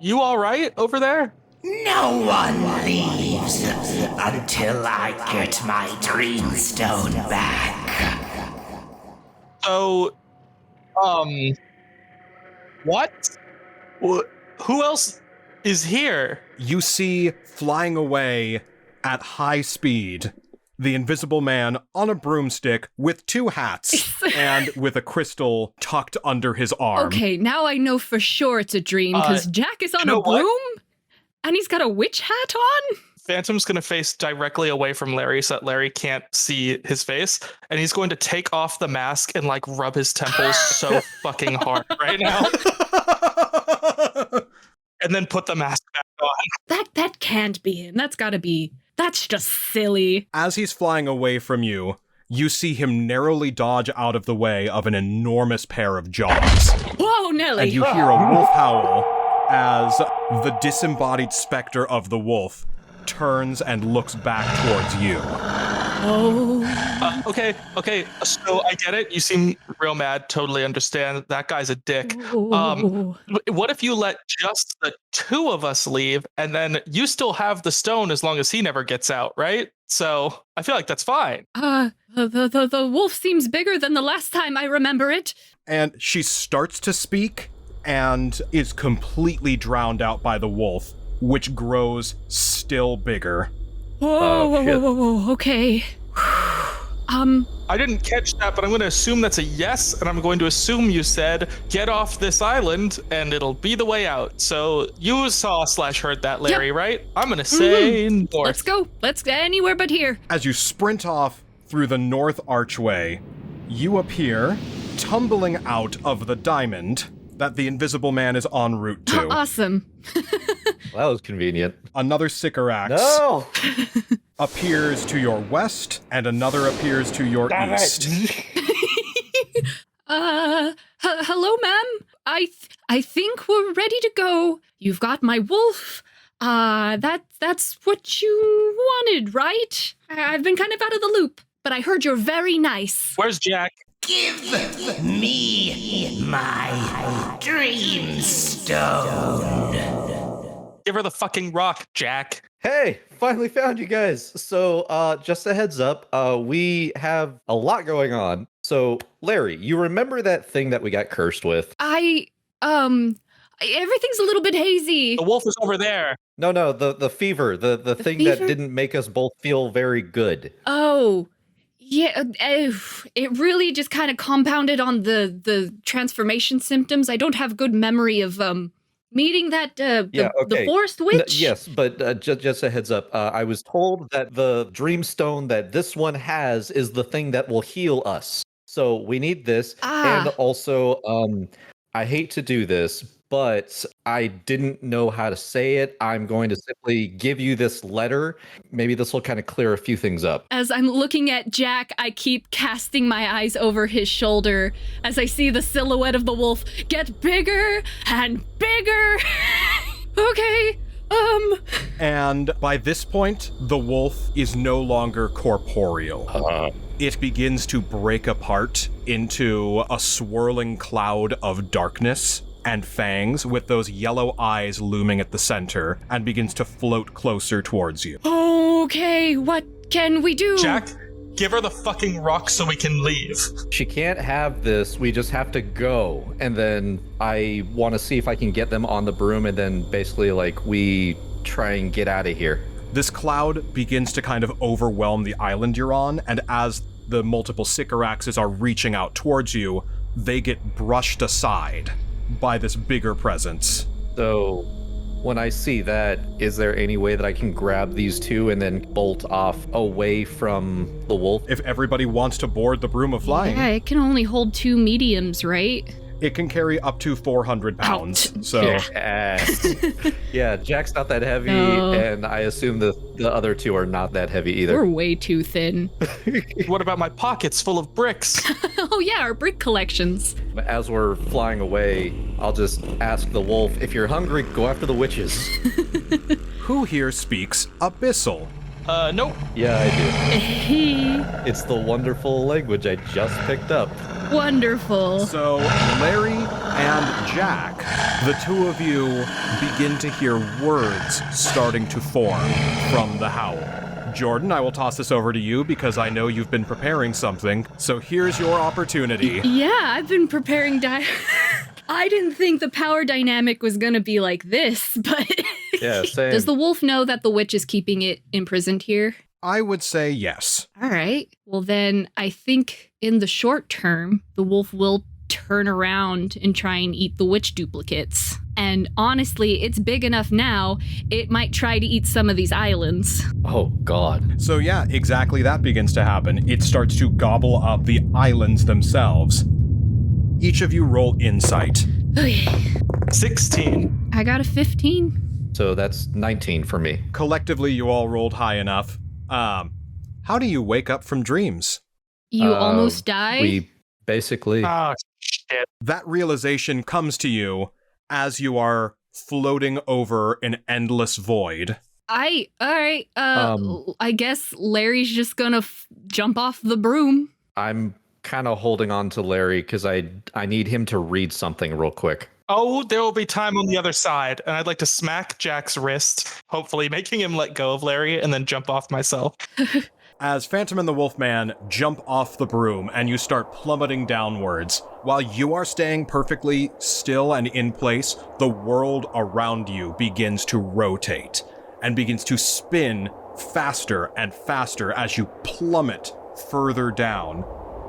You all right over there? No one leaves until I get my dreamstone back. So, what? Who else is here? You see, flying away at high speed, the Invisible Man on a broomstick with two hats and with a crystal tucked under his arm. Okay, now I know for sure it's a dream because Jack is on a broom and he's got a witch hat on. Phantom's going to face directly away from Larry so that Larry can't see his face. And he's going to take off the mask and like rub his temples so fucking hard right now. And then put the mask back on. That can't be him. That's just silly. As he's flying away from you, you see him narrowly dodge out of the way of an enormous pair of jaws. Whoa, Nelly. And you hear a wolf howl as the disembodied specter of the wolf turns and looks back towards you. Okay, so I get it. You seem real mad. Totally understand. That guy's a dick. What if you let just the two of us leave, and then you still have the stone as long as he never gets out, right? So I feel like that's fine. The wolf seems bigger than the last time I remember it. And she starts to speak and is completely drowned out by the wolf, which grows still bigger. Whoa, okay. I didn't catch that, but I'm going to assume that's a yes, and I'm going to assume you said, get off this island, and it'll be the way out. So you saw/heard that, Larry, right? I'm going to say north. Let's go. Let's go anywhere but here. As you sprint off through the north archway, you appear tumbling out of the diamond that the Invisible Man is en route to. Awesome. Well, that was convenient. Another Sycorax appears to your west, and another appears to your east. Hello, ma'am. I think we're ready to go. You've got my wolf. That's what you wanted, right? I've been kind of out of the loop, but I heard you're very nice. Where's Jack? Give me my dreamstone. Give her the fucking rock, Jack. Hey, finally found you guys. So, just a heads up, we have a lot going on. So, Larry, you remember that thing that we got cursed with? Everything's a little bit hazy. The wolf is over there. No, the fever, the thing fever? that didn't make us both feel very good. Oh, yeah, it really just kind of compounded on the transformation symptoms. I don't have good memory of meeting that the forest witch. Yes, but just a heads up. I was told that the dreamstone that this one has is the thing that will heal us. So we need this, and also I hate to do this, but I didn't know how to say it. I'm going to simply give you this letter. Maybe this will kind of clear a few things up. As I'm looking at Jack, I keep casting my eyes over his shoulder as I see the silhouette of the wolf get bigger and bigger. Okay, And by this point, the wolf is no longer corporeal. It begins to break apart into a swirling cloud of darkness and fangs with those yellow eyes looming at the center, and begins to float closer towards you. Okay, what can we do? Jack, give her the fucking rock so we can leave. She can't have this. We just have to go. And then I want to see if I can get them on the broom, and then basically like we try and get out of here. This cloud begins to kind of overwhelm the island you're on, and as the multiple Sycoraxes are reaching out towards you, they get brushed aside by this bigger presence. So when I see that, is there any way that I can grab these two and then bolt off away from the wolf? If everybody wants to board the Broom of Flying. Yeah, it can only hold 2 mediums, right? It can carry up to 400 pounds. Ouch. So Yeah, Jack's not that heavy, No. and I assume the other two are not that heavy either. We're way too thin. What about my pockets full of bricks? Oh yeah, our brick collections. As we're flying away, I'll just ask the wolf, if you're hungry, go after the witches. who here speaks Abyssal? Nope. Yeah, I do. It's the wonderful language I just picked up. Wonderful. So Larry and Jack, the two of you begin to hear words starting to form from the howl. Jordan, I will toss this over to you because I know you've been preparing something. So here's your opportunity. Yeah, I've been preparing I didn't think the power dynamic was gonna be like this, but Yeah, same. does the wolf know that the witch is keeping it imprisoned here? I would say yes. All right. Well, then I think in the short term, the wolf will turn around and try and eat the witch duplicates. And honestly, it's big enough now, it might try to eat some of these islands. Oh, God. So yeah, exactly that begins to happen. It starts to gobble up the islands themselves. Each of you roll insight. Okay. 16. I got a 15. So that's 19 for me. Collectively, you all rolled high enough. How do you wake up from dreams? You almost die? We basically... Oh, shit. That realization comes to you as you are floating over an endless void. All right. I guess Larry's just gonna jump off the broom. I'm kind of holding on to Larry because I need him to read something real quick. Oh, there will be time on the other side, and I'd like to smack Jack's wrist, hopefully making him let go of Larry and then jump off myself. As Phantom and the Wolfman jump off the broom and you start plummeting downwards, while you are staying perfectly still and in place, the world around you begins to rotate and begins to spin faster and faster as you plummet further down.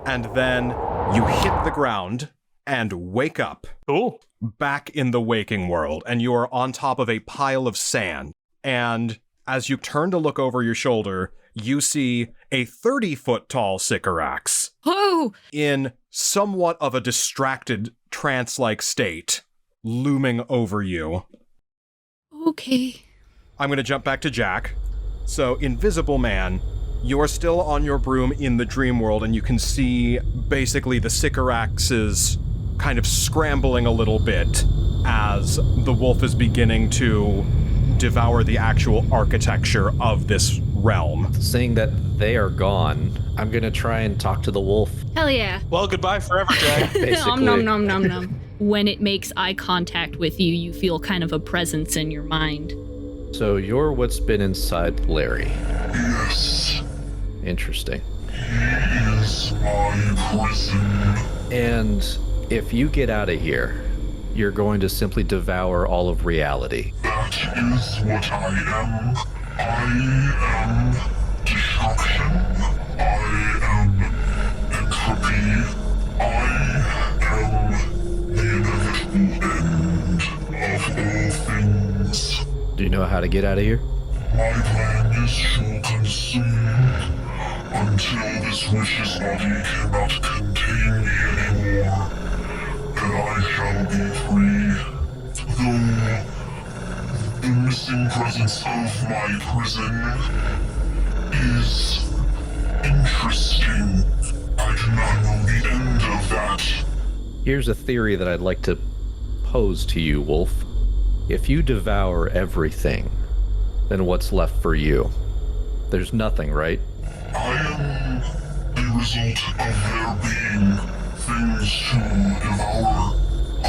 And then you hit the ground and wake up. Cool. Back in the waking world, and you are on top of a pile of sand. And as you turn to look over your shoulder, you see a 30-foot tall Sycorax Oh! in somewhat of a distracted, trance-like state, looming over you. Okay. I'm going to jump back to Jack. So, Invisible Man, you are still on your broom in the dream world, and you can see basically the Sycorax's kind of scrambling a little bit as the wolf is beginning to devour the actual architecture of this realm. Seeing that they are gone, I'm going to try and talk to the wolf. Hell yeah. Well, goodbye forever, Jack. Basically. Nom nom nom nom nom. When it makes eye contact with you, you feel kind of a presence in your mind. So you're what's been inside Larry. Yes, Interesting. he is my prison. And if you get out of here, you're going to simply devour all of reality. That is what I am. I am destruction. I am entropy. I am the inevitable end of all things. Do you know how to get out of here? My plan is to consume until this witch's body cannot contain me anymore, and I shall be free. Though the missing presence of my prison is interesting, I do not know the end of that. Here's a theory that I'd like to pose to you, Wolf. If you devour everything, then what's left for you? There's nothing, right? I am the result of there being things to devour. I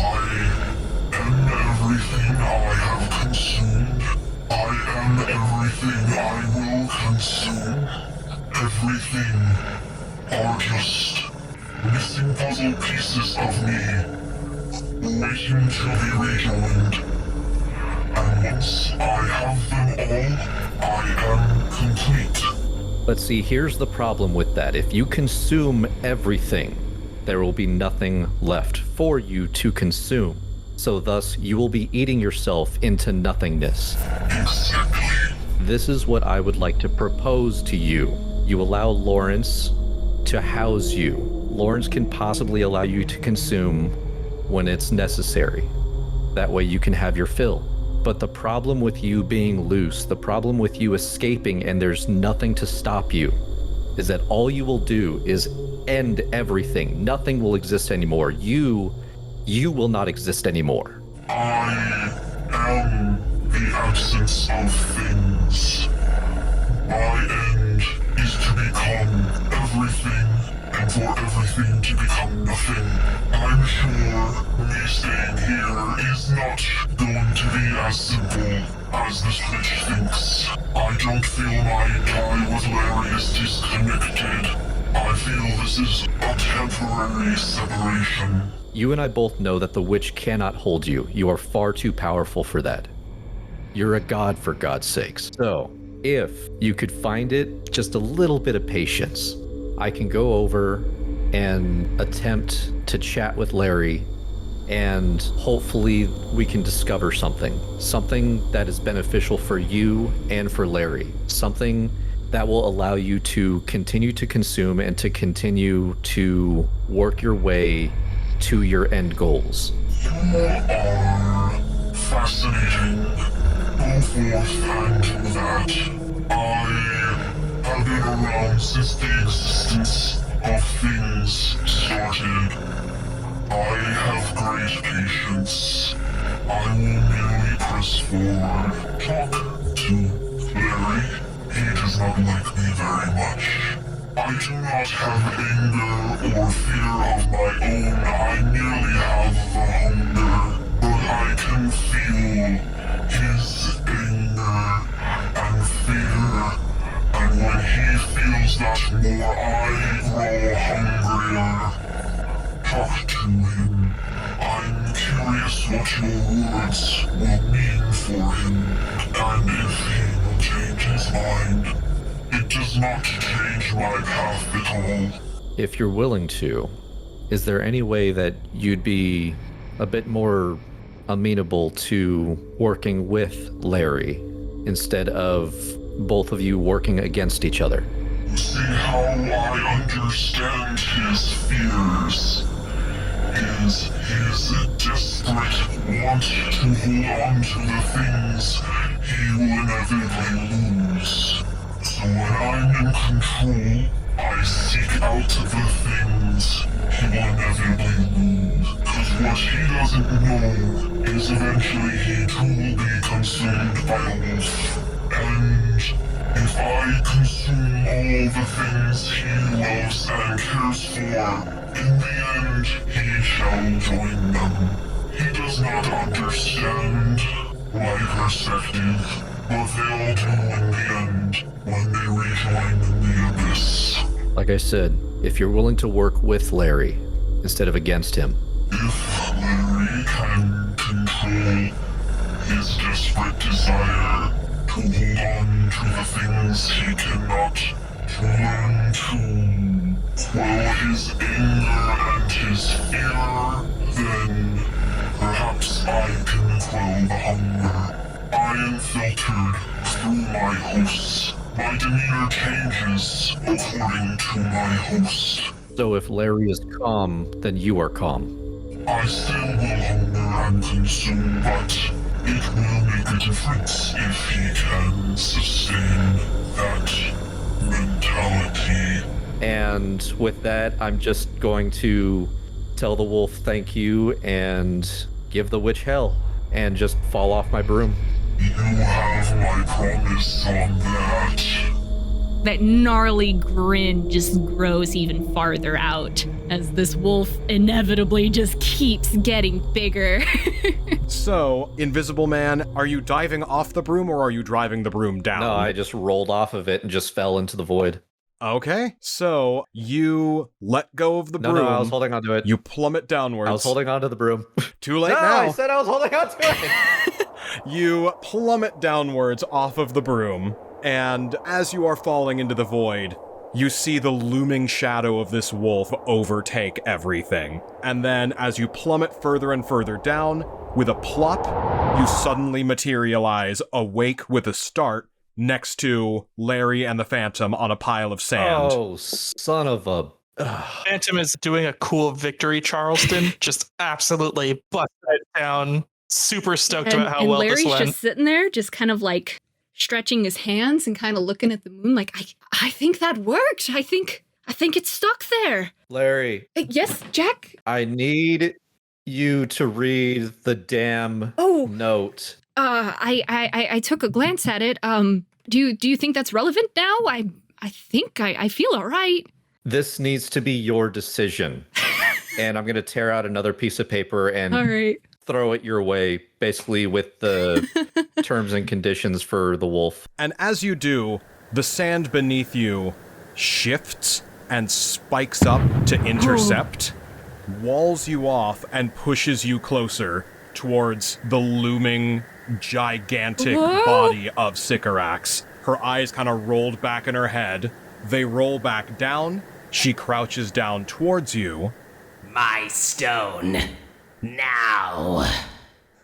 am everything I have consumed. I am everything I will consume. Everything are just missing puzzle pieces of me, waiting to be rejoined. And once I have them all, I am complete. But see, here's the problem with that. If you consume everything, there will be nothing left for you to consume. So thus, you will be eating yourself into nothingness. Exactly. This is what I would like to propose to you. You allow Lawrence to house you. Lawrence can possibly allow you to consume when it's necessary. That way you can have your fill. But the problem with you being loose, the problem with you escaping and there's nothing to stop you, is that all you will do is end everything. Nothing will exist anymore. You will not exist anymore. I am the absence of things. My end is to become everything, and for everything to become nothing. I'm sure me staying here is not going to be as simple as this witch thinks. I don't feel my tie with Larry is disconnected. I feel this is a temporary separation. You and I both know that the witch cannot hold you. You are far too powerful for that. You're a god, for God's sakes. So, if you could find it, just a little bit of patience, I can go over and attempt to chat with Larry, and hopefully we can discover something that is beneficial for you and for Larry, something that will allow you to continue to consume and to continue to work your way to your end goals. You are fascinating. Go forth and do that. I have been around since the existence of things started. I have great patience. I will merely press forward. Talk to Larry. He does not like me very much. I do not have anger or fear of my own. I merely have the hunger. But I can feel his anger and fear. And when he feels that more, I grow hungrier. Talk to him. I'm curious what your words will mean for him, and if he will change his mind. It does not change my path at all. If you're willing to, is there any way that you'd be a bit more amenable to working with Larry instead of both of you working against each other? See how I understand his fears. His desperate want to hold on to the things he will inevitably lose. So when I'm in control, I seek out the things he will inevitably lose. Cause what he doesn't know is eventually he too will be consumed by a wolf. And if I consume all the things he loves and cares for, in the end, he shall join them. He does not understand my perspective, but they'll do in the end when they rejoin in the abyss. Like I said, if you're willing to work with Larry instead of against him. If Larry can control his desperate desire to hold on to the things he cannot, to learn to quell his anger and his fear, then perhaps I can quell the hunger. I am filtered through my hosts. My demeanor changes according to my host. So if Larry is calm, then you are calm. I still will hunger and consume, but it will make a difference if he can sustain that mentality. And with that, I'm just going to tell the wolf thank you and give the witch hell and just fall off my broom. You have my promise on that. That gnarly grin just grows even farther out as this wolf inevitably just keeps getting bigger. So, Invisible Man, are you diving off the broom or are you driving the broom down? No, I just rolled off of it and just fell into the void. Okay, so you let go of the broom. No, I was holding onto it. You plummet downwards. I was holding onto the broom. Too late No, now. I said I was holding onto it. You plummet downwards off of the broom, and as you are falling into the void, you see the looming shadow of this wolf overtake everything. And then, as you plummet further and further down, with a plop, you suddenly materialize, awake with a start, next to Larry and the Phantom on a pile of sand. Oh, son of a Phantom is doing a cool victory Charleston, just absolutely busted it down. Super stoked about how well Larry's this went. just sitting there, just kind of like stretching his hands and kind of looking at the moon like, I think that worked. I think it's stuck there. Larry. Yes, Jack? I need you to read the damn note. I took a glance at it. Do you think that's relevant now? I think I feel all right. This needs to be your decision. And I'm going to tear out another piece of paper and all right. throw it your way, basically with the terms and conditions for the wolf. And as you do, the sand beneath you shifts and spikes up to intercept, walls you off, and pushes you closer towards the looming, gigantic body of Sycorax. Her eyes kind of rolled back in her head. They roll back down. She crouches down towards you. My stone. Now.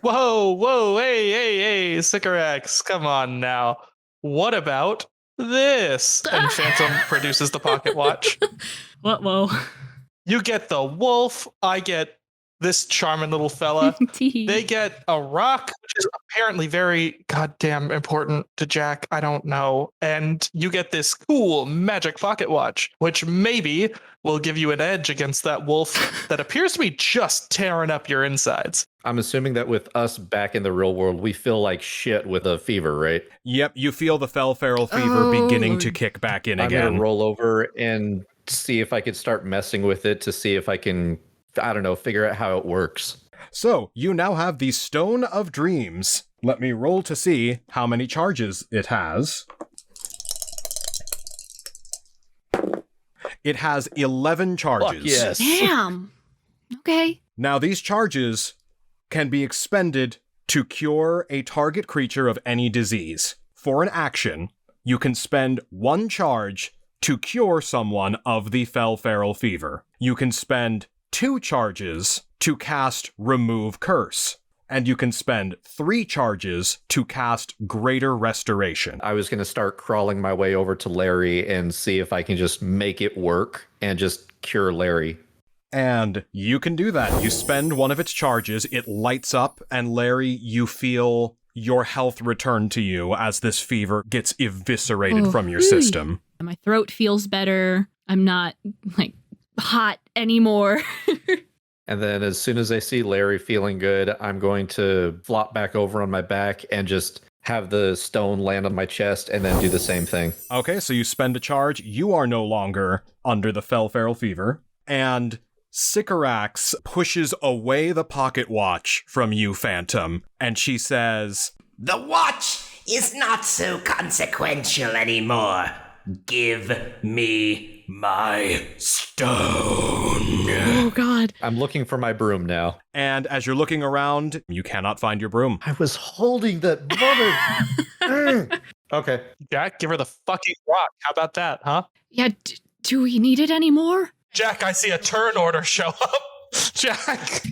Whoa, hey, Sycorax, come on now. What about this? And Phantom produces the pocket watch. Whoa. You get the wolf, I get this charming little fella. They get a rock, which is apparently very goddamn important to Jack. I don't know. And you get this cool magic pocket watch, which maybe will give you an edge against that wolf that appears to be just tearing up your insides. I'm assuming that with us back in the real world, we feel like shit with a fever, right? Yep, you feel the fell feral fever beginning to kick back in again. I'm going to roll over and see if I could start messing with it to see if I can, I don't know, figure out how it works. So, you now have the Stone of Dreams. Let me roll to see how many charges it has. It has 11 charges. Fuck yes. Damn. Okay. Now, these charges can be expended to cure a target creature of any disease. For an action, you can spend 1 charge to cure someone of the fell feral fever. You can spend 2 charges to cast Remove Curse, and you can spend 3 charges to cast Greater Restoration. I was going to start crawling my way over to Larry and see if I can just make it work and just cure Larry. And you can do that. You spend one of its charges, it lights up, and Larry, you feel your health return to you as this fever gets eviscerated from your system. My throat feels better. I'm not, like, hot anymore. And then as soon as I see Larry feeling good, I'm going to flop back over on my back and just have the stone land on my chest and then do the same thing. Okay, so you spend a charge. You are no longer under the fell feral fever. And Sycorax pushes away the pocket watch from you, Phantom, and she says, The watch is not so consequential anymore. Give me my stone. Oh, God. I'm looking for my broom now. and as you're looking around, you cannot find your broom. I was holding that mother. Okay. Jack, give her the fucking rock. How about that, huh? Yeah, do we need it anymore? Jack, I see a turn order show up. Jack.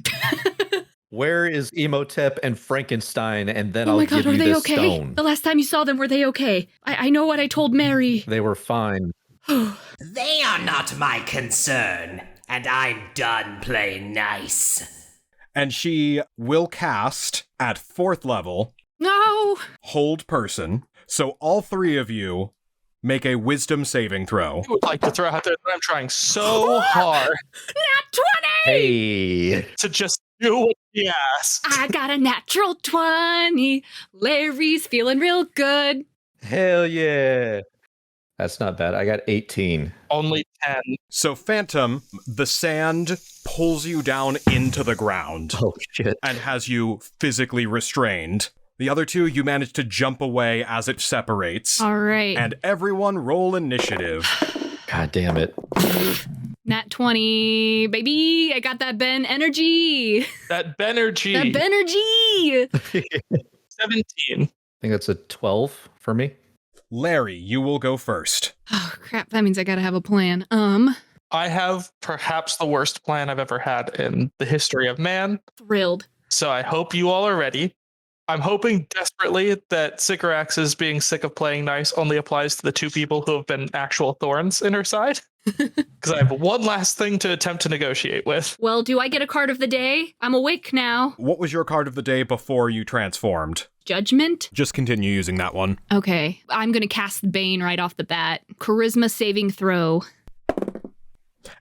Where is Emotep and Frankenstein? And then Oh I'll my God, give are you they this okay? stone. The last time you saw them, were they okay? I know what I told Mary. They were fine. They are not my concern, and I'm done playing nice. And she will cast, at 4th level, No! Hold Person. So all 3 of you make a wisdom saving throw. I would like to throw out there that I'm trying so hard Nat 20! Hey. to just do what he asked. I got a natural 20. Larry's feeling real good. Hell yeah. That's not bad. I got 18. Only 10. So Phantom, the sand pulls you down into the ground Oh, shit. and has you physically restrained. The other 2, you manage to jump away as it separates. All right. And everyone roll initiative. God damn it. Nat 20, baby. I got that Ben energy. That Benergy. That Benergy. 17. I think that's a 12 for me. Larry, you will go first. Oh, crap. That means I gotta have a plan. I have perhaps the worst plan I've ever had in the history of man. Thrilled. So I hope you all are ready. I'm hoping desperately that Sycorax's being sick of playing nice only applies to the two people who have been actual thorns in her side. Because I have one last thing to attempt to negotiate with. Well, do I get a card of the day? I'm awake now. What was your card of the day before you transformed? Judgment? Just continue using that one. Okay, I'm gonna cast Bane right off the bat. Charisma saving throw.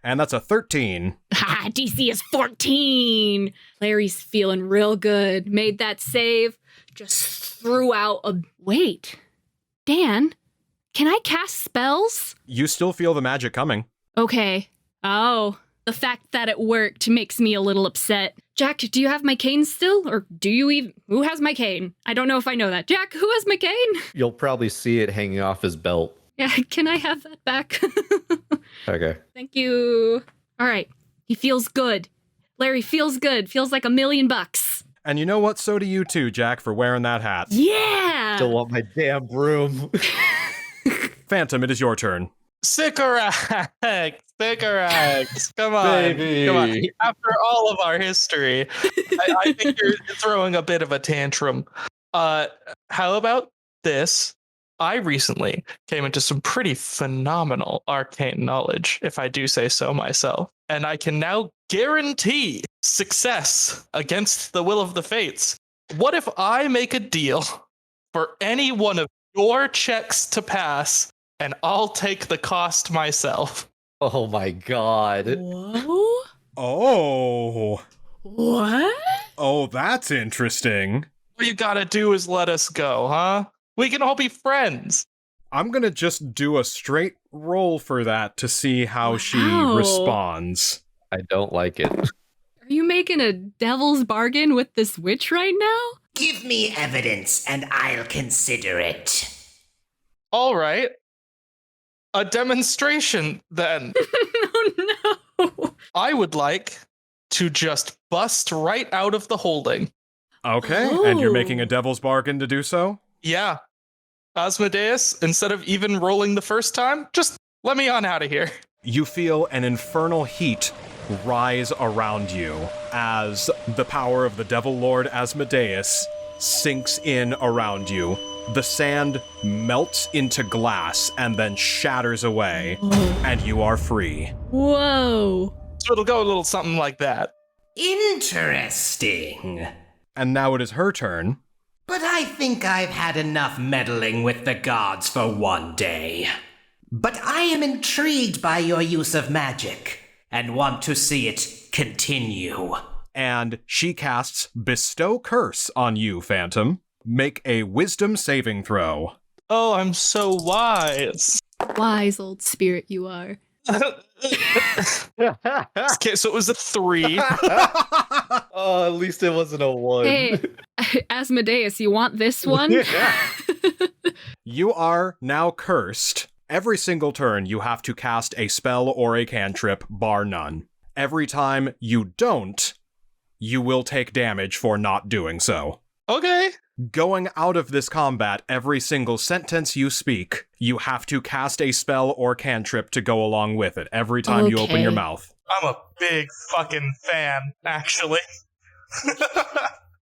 And that's a 13. Ha! DC is 14! Larry's feeling real good. Made that save. Just threw out a... Wait. Dan, can I cast spells? You still feel the magic coming. Okay. Oh, the fact that it worked makes me a little upset. Jack, do you have my cane still? Or do you even... Who has my cane? I don't know if I know that. Jack, who has my cane? You'll probably see it hanging off his belt. Yeah, can I have that back? Okay. Thank you. All right. He feels good. Larry feels good. Feels like $1 million. And you know what? So do you too, Jack, for wearing that hat. Yeah! Still want my damn broom. Phantom, it is your turn. Sycorax! Sycorax! Come on. Baby. Come on. After all of our history, I think you're throwing a bit of a tantrum. How about this? I recently came into some pretty phenomenal arcane knowledge, if I do say so myself. And I can now guarantee success against the will of the fates. What if I make a deal for any one of your checks to pass, and I'll take the cost myself? Oh my god. Whoa? Oh. What? Oh, that's interesting. All you gotta do is let us go, huh? We can all be friends. I'm gonna just do a straight roll for that to see how she Wow. responds. I don't like it. Are you making a devil's bargain with this witch right now? Give me evidence and I'll consider it. All right. A demonstration, then. Oh no. I would like to just bust right out of the holding. Okay, and you're Oh. making a devil's bargain to do so? Yeah. Asmodeus, instead of even rolling the first time, just let me on out of here. You feel an infernal heat rise around you as the power of the Devil Lord Asmodeus sinks in around you. The sand melts into glass and then shatters away, and you are free. Whoa. So it'll go a little something like that. Interesting. And now it is her turn. But I think I've had enough meddling with the gods for one day. But I am intrigued by your use of magic, and want to see it continue. And she casts Bestow Curse on you, Phantom. Make a wisdom saving throw. Oh, I'm so wise. Wise old spirit you are. Okay, so it was a 3. Oh, at least it wasn't a 1. Hey, Asmodeus, you want this one? You are now cursed. Every single turn, you have to cast a spell or a cantrip, bar none. Every time you don't, you will take damage for not doing so. Okay. Going out of this combat, every single sentence you speak, you have to cast a spell or cantrip to go along with it every time you open your Okay. mouth. I'm a big fucking fan, actually.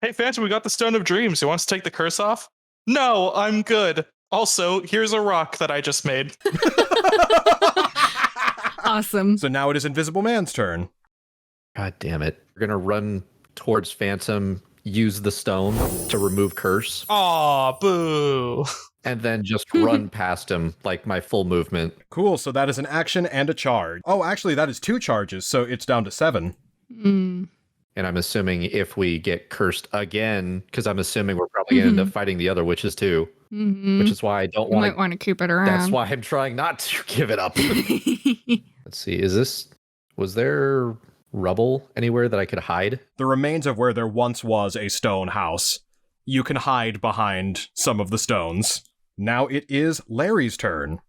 Hey, Phantom, we got the Stone of Dreams. Who wants to take the curse off? No, I'm good. Also, here's a rock that I just made. Awesome. So now it is Invisible Man's turn. God damn it. We're gonna run towards Phantom, use the stone to remove curse, Aw, boo. and then just run past him, like my full movement. Cool, so that is an action and a charge. Oh, actually, that is 2 charges, so it's down to 7. Mm. And I'm assuming if we get cursed again, because I'm assuming we're probably gonna end up fighting the other witches too, Mm-hmm. which is why I don't You want might to. want to keep it around. That's why I'm trying not to give it up. Let's see, was there rubble anywhere that I could hide? The remains of where there once was a stone house. You can hide behind some of the stones. Now it is Larry's turn.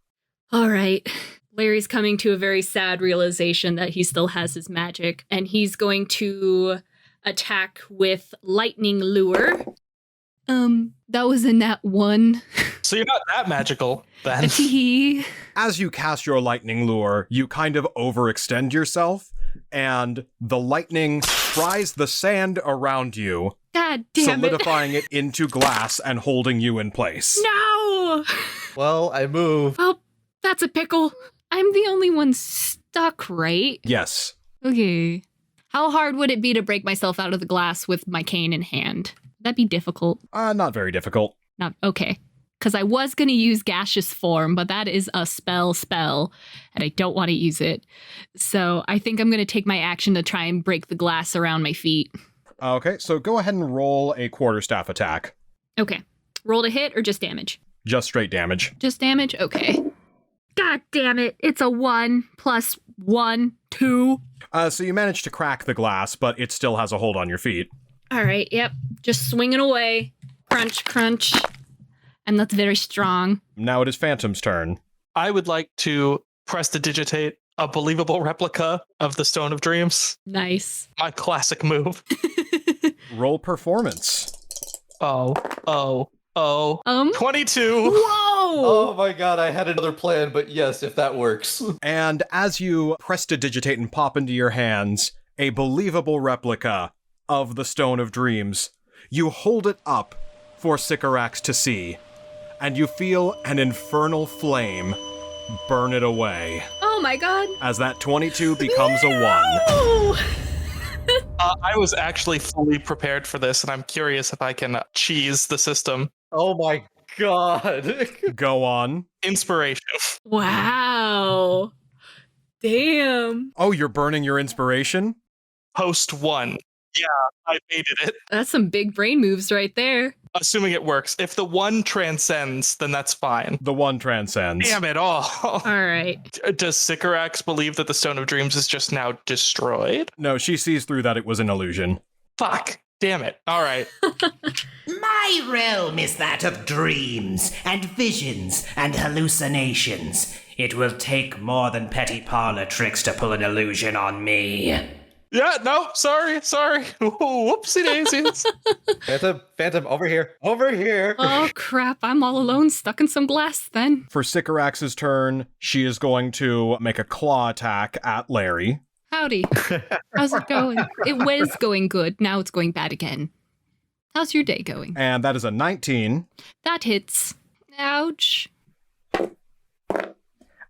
All right. Larry's coming to a very sad realization that he still has his magic, and he's going to attack with Lightning Lure. That was a nat 1. So you're not that magical, then. He. As you cast your lightning lure, you kind of overextend yourself, and the lightning fries the sand around you, God damn solidifying it into glass and holding you in place. No! Well, I move. Well, that's a pickle. I'm the only one stuck, right? Yes. Okay. How hard would it be to break myself out of the glass with my cane in hand? That'd be difficult. Not very difficult. Not okay. Because I was going to use gaseous form, but that is a spell, and I don't want to use it. So I think I'm going to take my action to try and break the glass around my feet. Okay, so go ahead and roll a quarterstaff attack. Okay. Roll to hit or just damage? Just straight damage. Just damage? Okay. God damn it. It's a 1 plus 1, 2. So you managed to crack the glass, but it still has a hold on your feet. All right. Yep. Just swinging away. Crunch, crunch. And that's very strong. Now it is Phantom's turn. I would like to prestidigitate a believable replica of the Stone of Dreams. Nice. My classic move. Roll performance. Oh. 22. Whoa! Oh my god, I had another plan, but yes, if that works. And as you prestidigitate and pop into your hands a believable replica of the Stone of Dreams, you hold it up for Sycorax to see, and you feel an infernal flame burn it away. Oh my god. As that 22 becomes a 1. No! I was actually fully prepared for this, and I'm curious if I can cheese the system. Oh my god. Go on. Inspiration. Wow. Damn. Oh, you're burning your inspiration? Post 1. Yeah, I baited it. That's some big brain moves right there. Assuming it works. If the 1 transcends, then that's fine. The 1 transcends. Damn it all. All right. Does Sycorax believe that the Stone of Dreams is just now destroyed? No, she sees through that it was an illusion. Fuck. Damn it. All right. My realm is that of dreams and visions and hallucinations. It will take more than petty parlor tricks to pull an illusion on me. Yeah, no, sorry. Whoopsie daisies. Phantom, over here. Oh crap, I'm all alone stuck in some glass then. For Sycorax's turn, she is going to make a claw attack at Larry. Howdy. How's it going? It was going good. Now it's going bad again. How's your day going? And that is a 19. That hits. Ouch.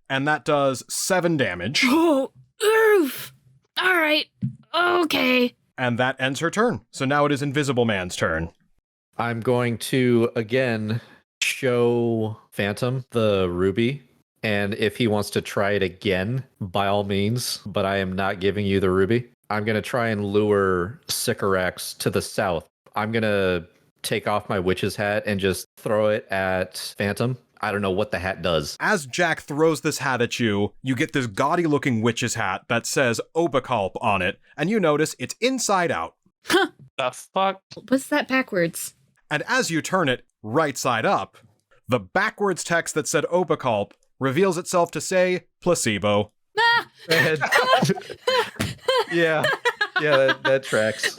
And that does 7 damage. Oh, oof. All right. Okay. And that ends her turn. So now it is Invisible Man's turn. I'm going to, again, show Phantom the ruby. And if he wants to try it again, by all means. But I am not giving you the ruby. I'm going to try and lure Sycorax to the south. I'm going to take off my witch's hat and just throw it at Phantom. I don't know what the hat does. As Jack throws this hat at you, you get this gaudy-looking witch's hat that says Obakalp on it, and you notice it's inside out. Huh. The fuck? What's that backwards? And as you turn it right side up, the backwards text that said Obakalp reveals itself to say placebo. Ah! Yeah, that tracks.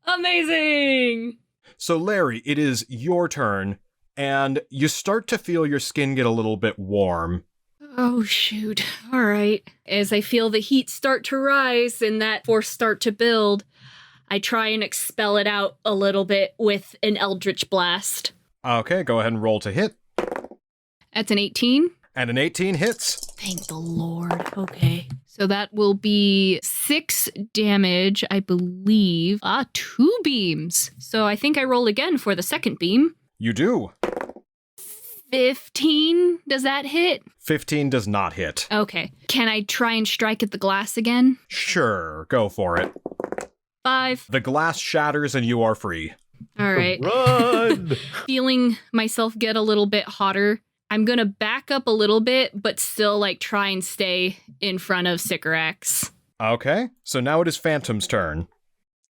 Amazing. So Larry, it is your turn. And you start to feel your skin get a little bit warm. Oh, shoot. All right. As I feel the heat start to rise and that force start to build, I try and expel it out a little bit with an Eldritch Blast. Okay, go ahead and roll to hit. That's an 18. And an 18 hits. Thank the Lord. Okay. So that will be 6 damage, I believe. 2 beams. So I think I roll again for the second beam. You do. 15? Does that hit? 15 does not hit. Okay. Can I try and strike at the glass again? Sure, go for it. 5. The glass shatters and you are free. All right. Run! Feeling myself get a little bit hotter, I'm going to back up a little bit, but still try and stay in front of Sycorax. Okay, so now it is Phantom's turn.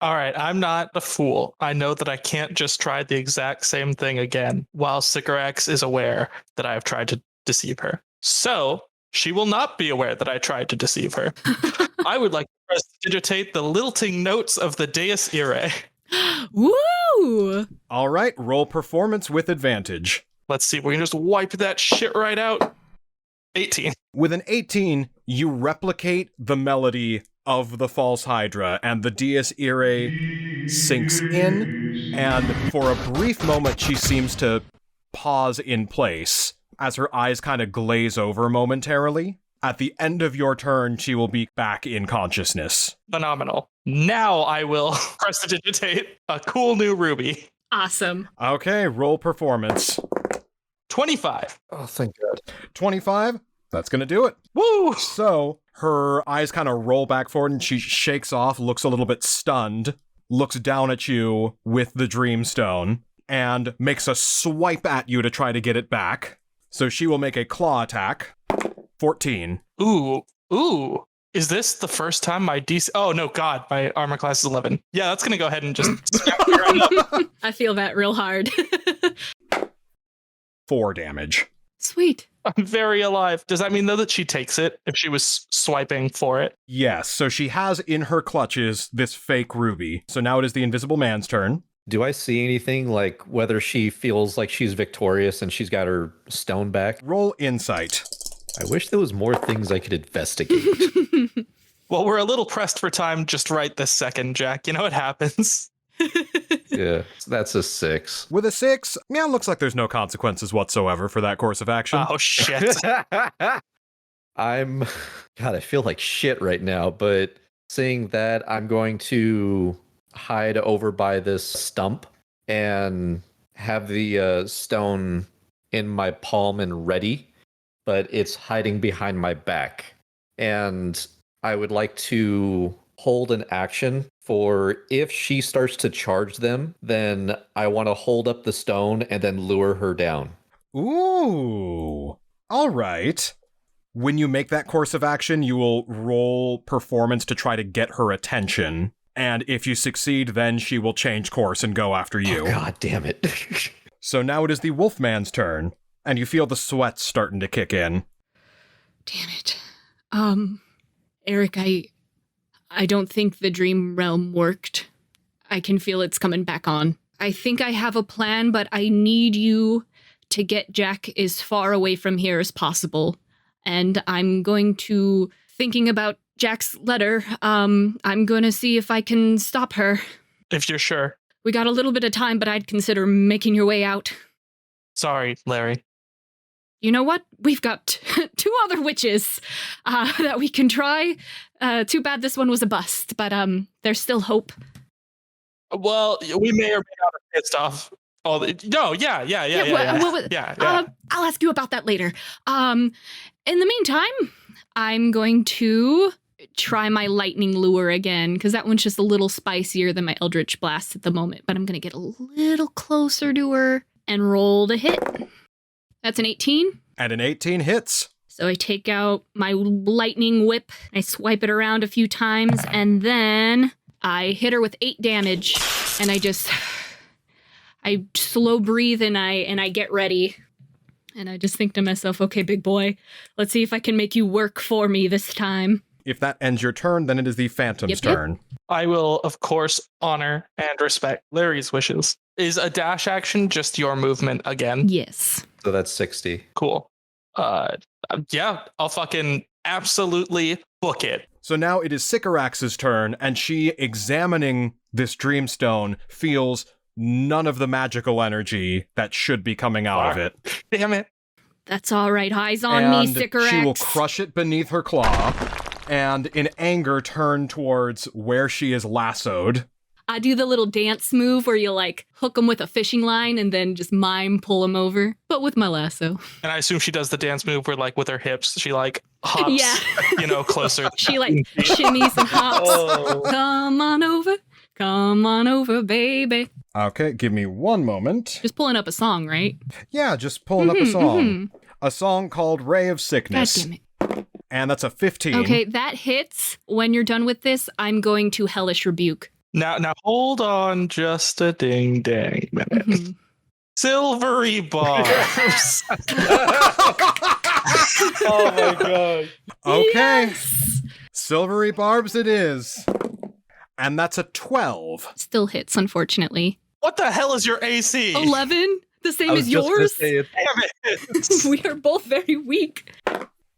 All right, I'm not a fool. I know that I can't just try the exact same thing again while Sycorax is aware that I have tried to deceive her. So she will not be aware that I tried to deceive her. I would like to prestidigitate the lilting notes of the Deus Irae. Woo! All right, roll performance with advantage. Let's see if we can just wipe that shit right out. 18. With an 18, you replicate the melody of the false Hydra, and the Dies Irae sinks in, and for a brief moment she seems to pause in place as her eyes kind of glaze over momentarily. At the end of your turn, she will be back in consciousness. Phenomenal. Now I will prestidigitate a cool new ruby. Awesome. Okay, roll performance. 25. Oh, thank God. 25? That's gonna do it. Woo! So, her eyes kind of roll back forward and she shakes off, looks a little bit stunned, looks down at you with the Dreamstone, and makes a swipe at you to try to get it back. So she will make a claw attack. 14. Ooh. Is this the first time my DC... Oh, no, God, my armor class is 11. Yeah, that's going to go ahead and just... I feel that real hard. 4 damage. Sweet. I'm very alive. Does that mean, though, that she takes it if she was swiping for it? Yes, so she has in her clutches this fake ruby. So now it is the Invisible Man's turn. Do I see anything like whether she feels like she's victorious and she's got her stone back? Roll insight. I wish there was more things I could investigate. Well, we're a little pressed for time just right this second, Jack. You know what happens? Yeah, that's a 6. With a 6, yeah, looks like there's no consequences whatsoever for that course of action. Oh, shit. God, I feel like shit right now, but seeing that, I'm going to hide over by this stump and have the stone in my palm and ready, but it's hiding behind my back. And I would like to hold an action for if she starts to charge them, then I want to hold up the stone and then lure her down. Ooh. All right. When you make that course of action, you will roll performance to try to get her attention. And if you succeed, then she will change course and go after you. Oh, God damn it. So now it is the Wolfman's turn, and you feel the sweat starting to kick in. Damn it. Erik, I don't think the dream realm worked. I can feel it's coming back on. I think I have a plan, but I need you to get Jack as far away from here as possible. And I'm going to, thinking about Jack's letter, I'm going to see if I can stop her. If you're sure. We got a little bit of time, but I'd consider making your way out. Sorry, Larry. You know what? We've got 2 other witches that we can try. Too bad this one was a bust, but there's still hope. Well, we may or may not have pissed off all the... No, yeah. I'll ask you about that later. In the meantime, I'm going to try my lightning lure again, because that one's just a little spicier than my Eldritch Blast at the moment, but I'm going to get a little closer to her and roll the hit. That's an 18. And an 18 hits. So I take out my lightning whip, I swipe it around a few times, and then I hit her with 8 damage, and I slow breathe and I get ready. And I just think to myself, okay, big boy, let's see if I can make you work for me this time. If that ends your turn, then it is the Phantom's turn. I will, of course, honor and respect Larry's wishes. Is a dash action just your movement again? Yes. So that's 60. Cool. Yeah, I'll fucking absolutely book it. So now it is Sycorax's turn, and she, examining this Dreamstone, feels none of the magical energy that should be coming out of it. Damn it. That's all right. Eyes on me, Sycorax. She will crush it beneath her claw, and in anger turn towards where she is lassoed. I do the little dance move where you like hook them with a fishing line and then just mime pull them over, but with my lasso. And I assume she does the dance move where like with her hips, she like hops, closer. She like shimmies and hops. Oh. Come on over, baby. Okay, give me one moment. Just pulling up a song, right? Yeah, just pulling up a song. A song called Ray of Sickness. God damn it. And that's a 15. Okay, that hits. When you're done with this, I'm going to Hellish Rebuke. Now hold on just a ding-dang minute. Mm-hmm. Silvery barbs. Oh my god. Okay. Yes! Silvery barbs it is. And that's a 12. Still hits, unfortunately. What the hell is your AC? 11? The same as yours? Damn it. We are both very weak.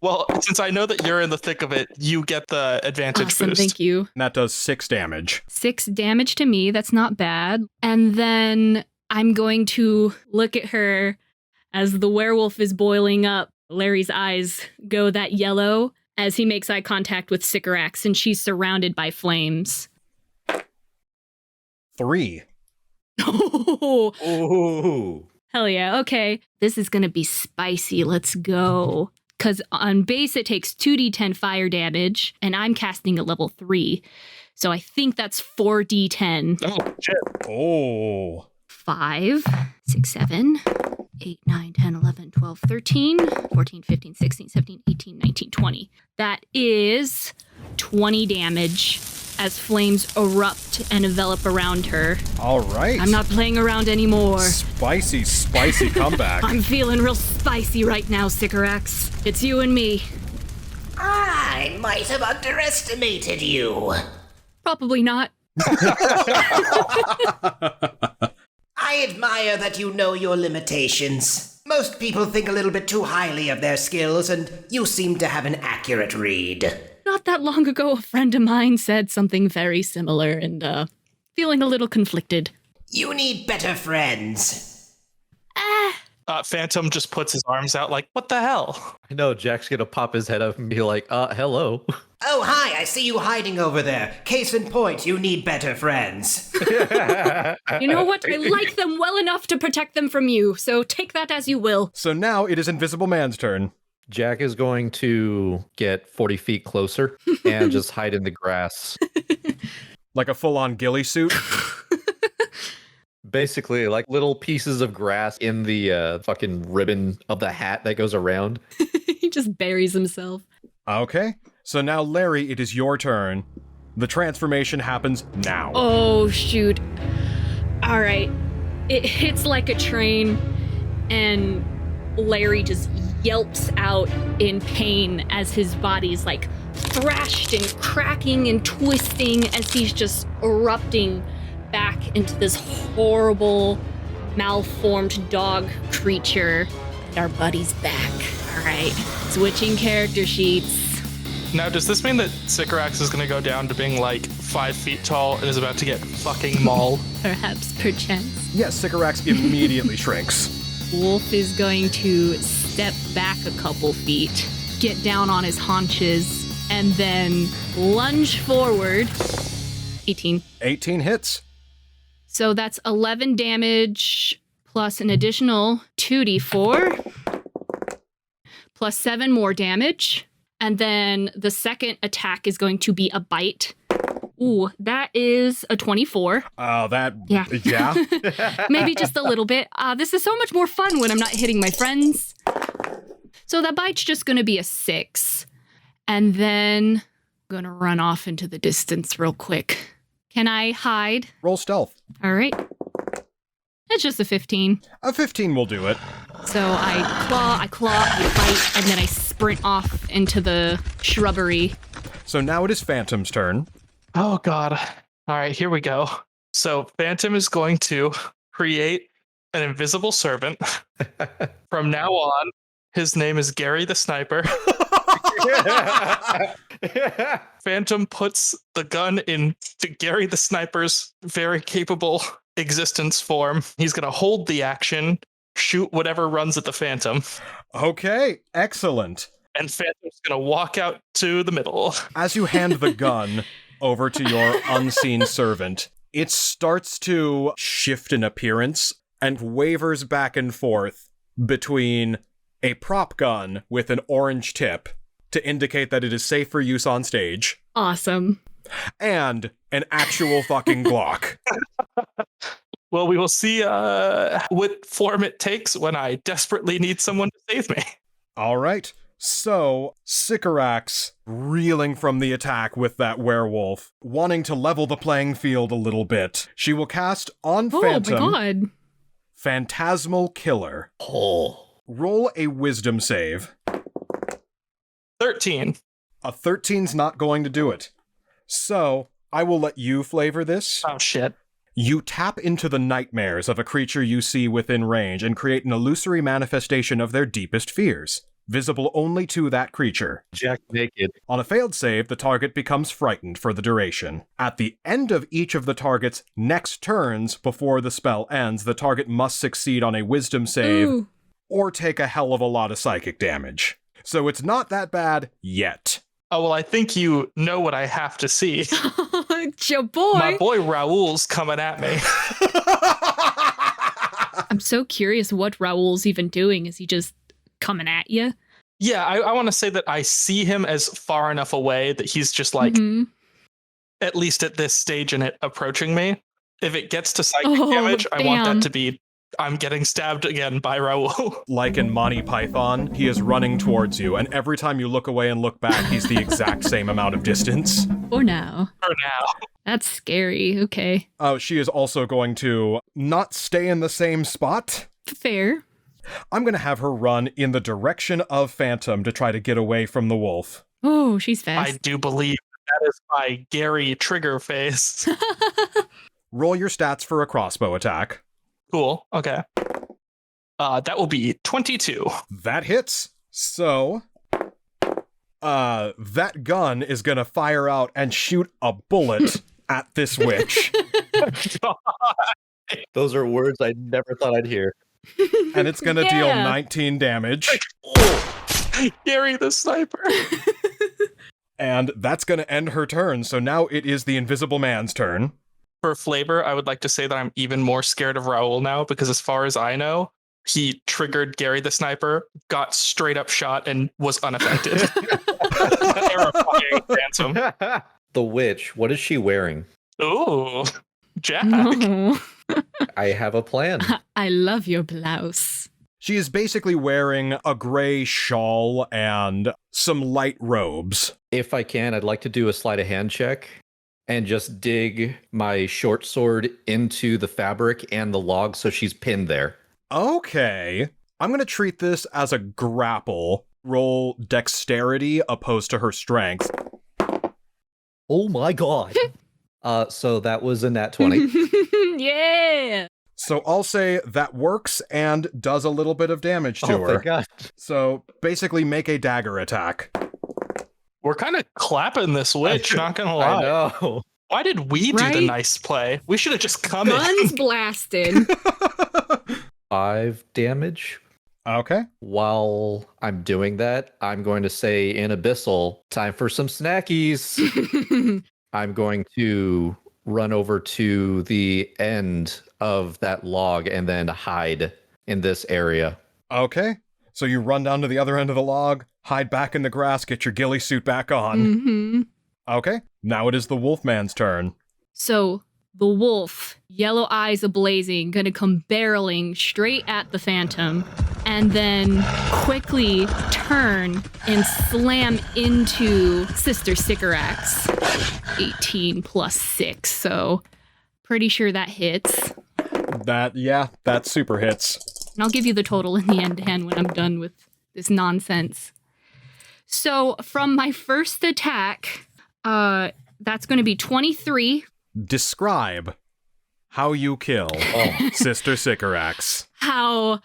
Well, since I know that you're in the thick of it, you get the advantage Awesome, boost. thank you. And that does 6 damage. 6 damage to me. That's not bad. And then I'm going to look at her as the werewolf is boiling up. Larry's eyes go that yellow as he makes eye contact with Sycorax, and she's surrounded by flames. 3. Oh, Ooh. hell yeah. Okay. This is going to be spicy. Let's go. Because on base, it takes 2d10 fire damage, and I'm casting at level 3. So I think that's 4d10. Oh, shit. Oh. 5, 6, 7, 8, 9, 10, 11, 12, 13, 14, 15, 16, 17, 18, 19, 20. That is 20 damage as flames erupt and envelop around her. All right. I'm not playing around anymore. Spicy, spicy comeback. I'm feeling real spicy right now, Sycorax. It's you and me. I might have underestimated you. Probably not. I admire that you know your limitations. Most people think a little bit too highly of their skills, and you seem to have an accurate read. Not that long ago, a friend of mine said something very similar, and feeling a little conflicted. You need better friends. Phantom just puts his arms out like, what the hell? I know Jack's gonna pop his head up and be like, hello. Oh, hi, I see you hiding over there. Case in point, you need better friends. You know what? I like them well enough to protect them from you, so take that as you will. So now it is Invisible Man's turn. Jack is going to get 40 feet closer and just hide in the grass. Like a full-on ghillie suit. Basically, like little pieces of grass in the fucking ribbon of the hat that goes around. He just buries himself. Okay. So now, Larry, it is your turn. The transformation happens now. Oh, shoot. All right. It hits like a train, and Larry just yelps out in pain as his body's like thrashed and cracking and twisting as he's just erupting back into this horrible, malformed dog creature. And our buddy's back. All right. Switching character sheets. Now, does this mean that Sycorax is going to go down to being like 5 feet tall and is about to get fucking mauled? Perhaps, perchance. Yes, Sycorax immediately shrinks. Wolf is going to step back a couple feet, get down on his haunches, and then lunge forward. 18. 18 hits. So that's 11 damage plus an additional 2d4 plus 7 more damage. And then the second attack is going to be a bite. Ooh, that is a 24. Oh, that... Yeah. Yeah? Maybe just a little bit. This is so much more fun when I'm not hitting my friends. So that bite's just going to be a 6. And then I'm going to run off into the distance real quick. Can I hide? Roll stealth. All right. It's just a 15. A 15 will do it. So I claw, I bite, and then I sprint off into the shrubbery. So now it is Phantom's turn. Oh, God. All right, here we go. So Phantom is going to create an invisible servant. From now on, his name is Gary the Sniper. Phantom puts the gun into Gary the Sniper's very capable existence form. He's going to hold the action, shoot whatever runs at the Phantom. Okay, excellent. And Phantom's going to walk out to the middle. As you hand the gun over to your unseen servant, it starts to shift in appearance and wavers back and forth between a prop gun with an orange tip to indicate that it is safe for use on stage, Awesome. and an actual fucking Glock. Well, we will see what form it takes when I desperately need someone to save me. All right. So, Sycorax, reeling from the attack with that werewolf, wanting to level the playing field a little bit, she will cast on Phantom, Oh my god. Phantasmal Killer. Oh. Roll a wisdom save. 13. A 13's not going to do it. So, I will let you flavor this. Oh, shit. You tap into the nightmares of a creature you see within range and create an illusory manifestation of their deepest fears. visible only to that creature. Jack naked. On a failed save, the target becomes frightened for the duration. At the end of each of the target's next turns before the spell ends, the target must succeed on a wisdom save Ooh. or take a hell of a lot of psychic damage. So it's not that bad yet. Oh, well, I think you know what I have to see. It's your boy. My boy Raoul's coming at me. I'm so curious what Raoul's even doing. Is he just coming at you? Yeah, I want to say that I see him as far enough away that he's just like, at least at this stage in it, approaching me. If it gets to psychic damage, I want damn. that to be, I'm getting stabbed again by Raoul. Like in Monty Python, he is running towards you, and every time you look away and look back, he's the exact same amount of distance. For now. For now. That's scary. Okay. She is also going to not stay in the same spot. Fair. I'm going to have her run in the direction of Phantom to try to get away from the wolf. Oh, she's fast. I do believe that is my Gary trigger face. Roll your stats for a crossbow attack. Cool. Okay. That will be 22. That hits. So, that gun is going to fire out and shoot a bullet at this witch. Those are words I never thought I'd hear. And it's going to deal 19 damage. Gary the sniper. And that's going to end her turn. So now it is the Invisible Man's turn. For flavor, I would like to say that I'm even more scared of Raoul now, because as far as I know, he triggered Gary the sniper, got straight up shot, and was unaffected. Terrifying Phantom. The witch, what is she wearing? Ooh, Jack. No. I have a plan. I love your blouse. She is basically wearing a gray shawl and some light robes. If I can, I'd like to do a sleight of hand check and just dig my short sword into the fabric and the log so she's pinned there. Okay. I'm going to treat this as a grapple. Roll dexterity opposed to her strength. Oh my god. So that was a nat 20. Yeah. So I'll say that works and does a little bit of damage to her. Thank God. So basically make a dagger attack. We're kind of clapping this witch, not gonna lie. I know. Why did we do the Right? nice play? We should have just come Guns in. blasted. 5 damage. Okay. While I'm doing that, I'm going to say in Abyssal, time for some snackies. I'm going to run over to the end of that log and then hide in this area. Okay. So you run down to the other end of the log, hide back in the grass, get your ghillie suit back on. Okay. Now it is the Wolfman's turn. So the wolf, yellow eyes ablazing, gonna come barreling straight at the Phantom and then quickly turn and slam into Sister Sycorax. 18 plus 6, so pretty sure that hits. That super hits. And I'll give you the total in the end when I'm done with this nonsense. So from my first attack, that's going to be 23. Describe how you kill Sister Sycorax. How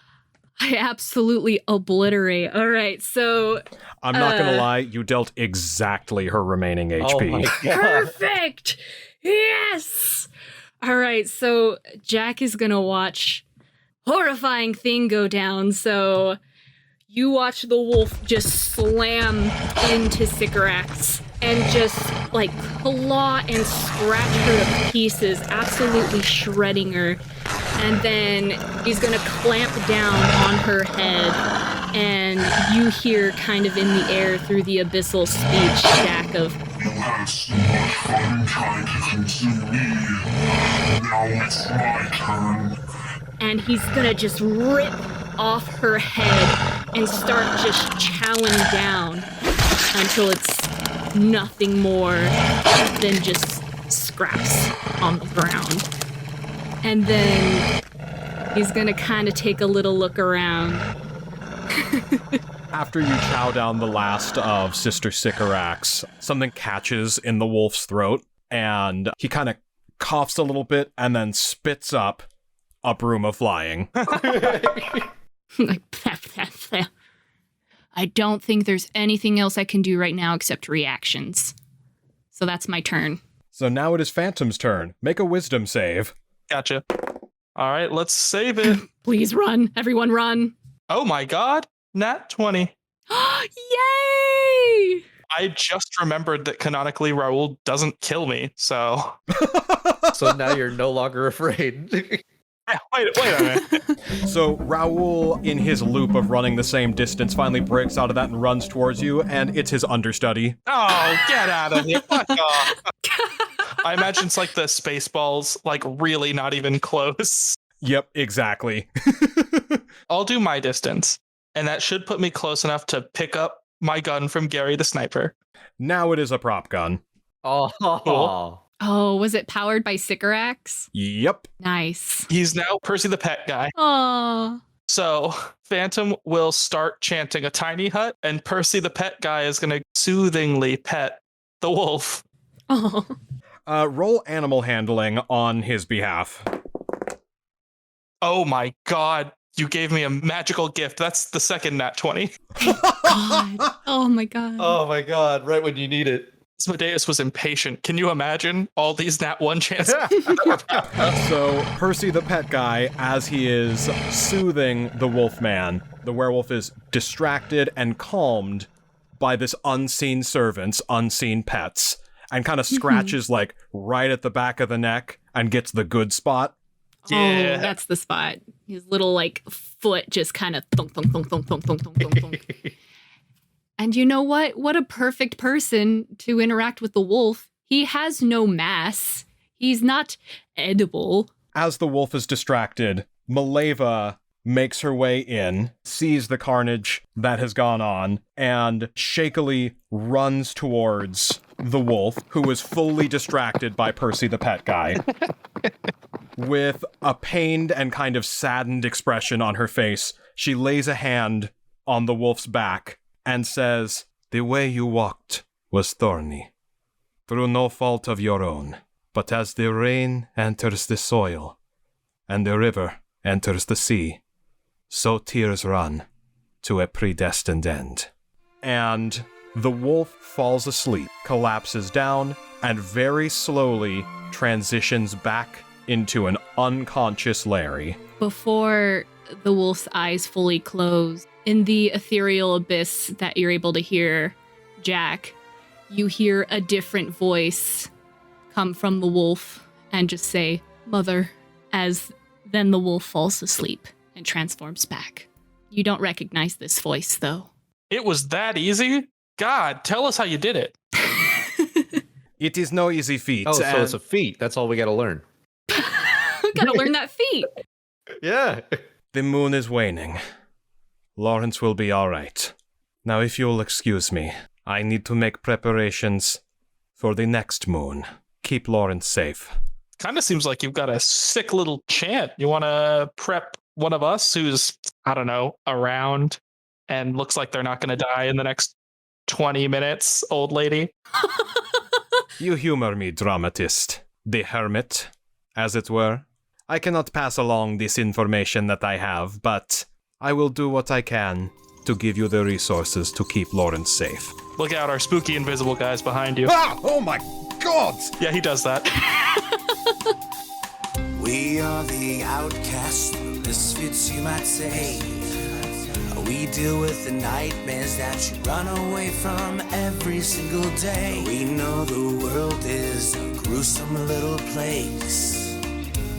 I absolutely obliterate. All right, so... I'm not going to lie, you dealt exactly her remaining HP. Oh my god. Perfect! Yes! All right, so Jack is going to watch horrifying thing go down, so you watch the wolf just slam into Sycorax and just, like, claw and scratch her to pieces, absolutely shredding her. And then he's gonna clamp down on her head, and you hear kind of in the air through the abyssal speech, Jack, of, You had so much fun trying to consume me. Now it's my turn. and he's gonna just rip off her head and start just chowing down until it's nothing more than just scraps on the ground. And then he's gonna kind of take a little look around. After you chow down the last of Sister Sycorax, something catches in the wolf's throat, and he kind of coughs a little bit and then spits up a broom of flying. Like, "Pah, pah, pah." I don't think there's anything else I can do right now except reactions. So that's my turn. So now it is Phantom's turn. Make a wisdom save. Gotcha. All right, let's save it. Please run. Everyone run. Oh my god. Nat 20. Yay! I just remembered that canonically Raoul doesn't kill me, so... So now you're no longer afraid. Yeah, wait a minute. So Raoul, in his loop of running the same distance, finally breaks out of that and runs towards you, and it's his understudy. Oh, get out of here. Fuck off. I imagine it's like the Spaceballs, like really not even close. Yep, exactly. I'll do my distance, and that should put me close enough to pick up my gun from Gary the sniper. Now it is a prop gun. Oh, Cool. Oh, was it powered by Sycorax? Yep. Nice. He's now Percy the pet guy. Aw. So Phantom will start chanting a tiny hut, and Percy the pet guy is going to soothingly pet the wolf. Oh. Roll animal handling on his behalf. Oh my god, you gave me a magical gift. That's the second nat 20. God. Oh my god. oh my god, right when you need it. Asmodeus was impatient. Can you imagine all these nat 1 chances? So Percy the pet guy, as he is soothing the Wolfman, the werewolf is distracted and calmed by this unseen servant's unseen pets, and kind of scratches like right at the back of the neck and gets the good spot. Yeah. Oh, that's the spot. His little like foot just kind of thunk, thunk, thunk, thunk, thunk, thunk, thunk, thunk, thunk. And you know what? What a perfect person to interact with the wolf. He has no mass. He's not edible. As the wolf is distracted, Maleva makes her way in, sees the carnage that has gone on, and shakily runs towards the wolf, who is fully distracted by Percy the pet guy. With a pained and kind of saddened expression on her face, she lays a hand on the wolf's back and says, "The way you walked was thorny, through no fault of your own. But as the rain enters the soil, and the river enters the sea, so tears run to a predestined end." And the wolf falls asleep, collapses down, and very slowly transitions back into an unconscious Larry. Before the wolf's eyes fully close, in the ethereal abyss that you're able to hear, Jack, you hear a different voice come from the wolf and just say, "Mother," as then the wolf falls asleep and transforms back. You don't recognize this voice, though. It was that easy? God, tell us how you did it. It is no easy feat. Oh, so it's a feat. That's all we got to learn. Gotta learn that feat. Yeah. The moon is waning. Lawrence will be all right. Now, if you'll excuse me, I need to make preparations for the next moon. Keep Lawrence safe. Kind of seems like you've got a sick little chant. You want to prep one of us who's, I don't know, around and looks like they're not going to die in the next 20 minutes, old lady? You humor me, dramatist. The hermit, as it were. I cannot pass along this information that I have, but I will do what I can to give you the resources to keep Lawrence safe. Look out, our spooky invisible guy's behind you. Ah! Oh my god! Yeah, he does that. We are the outcasts, the misfits you might say. We deal with the nightmares that you run away from every single day. We know the world is a gruesome little place,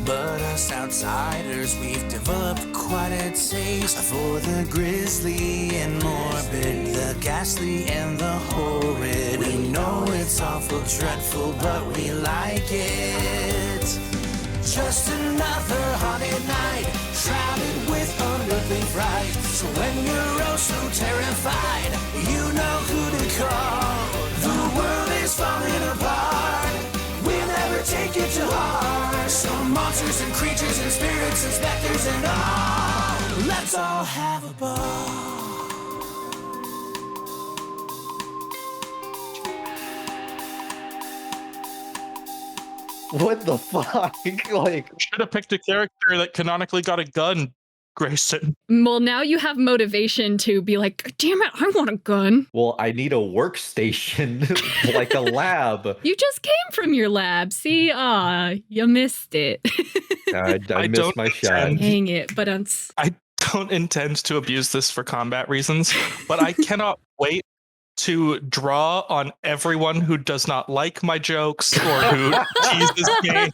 but us outsiders, we've developed quite a taste for the grisly and morbid, the ghastly and the horrid. We know it's awful dreadful, but we like it. Just another haunted night, shrouded with unearthly fright. So when you're oh so terrified, you know who to call. The world is falling apart, we'll never take it to heart. Some monsters and creatures and spirits and specters and all, let's all have a ball. What the fuck? Like, Should have picked a character that canonically got a gun Grayson. Well, now you have motivation to be like, damn it, I want a gun. Well, I need a workstation, like a lab. You just came from your lab. See, you missed it. I missed my shot. Dang it, but I don't intend to abuse this for combat reasons, but I cannot wait to draw on everyone who does not like my jokes or who teases me.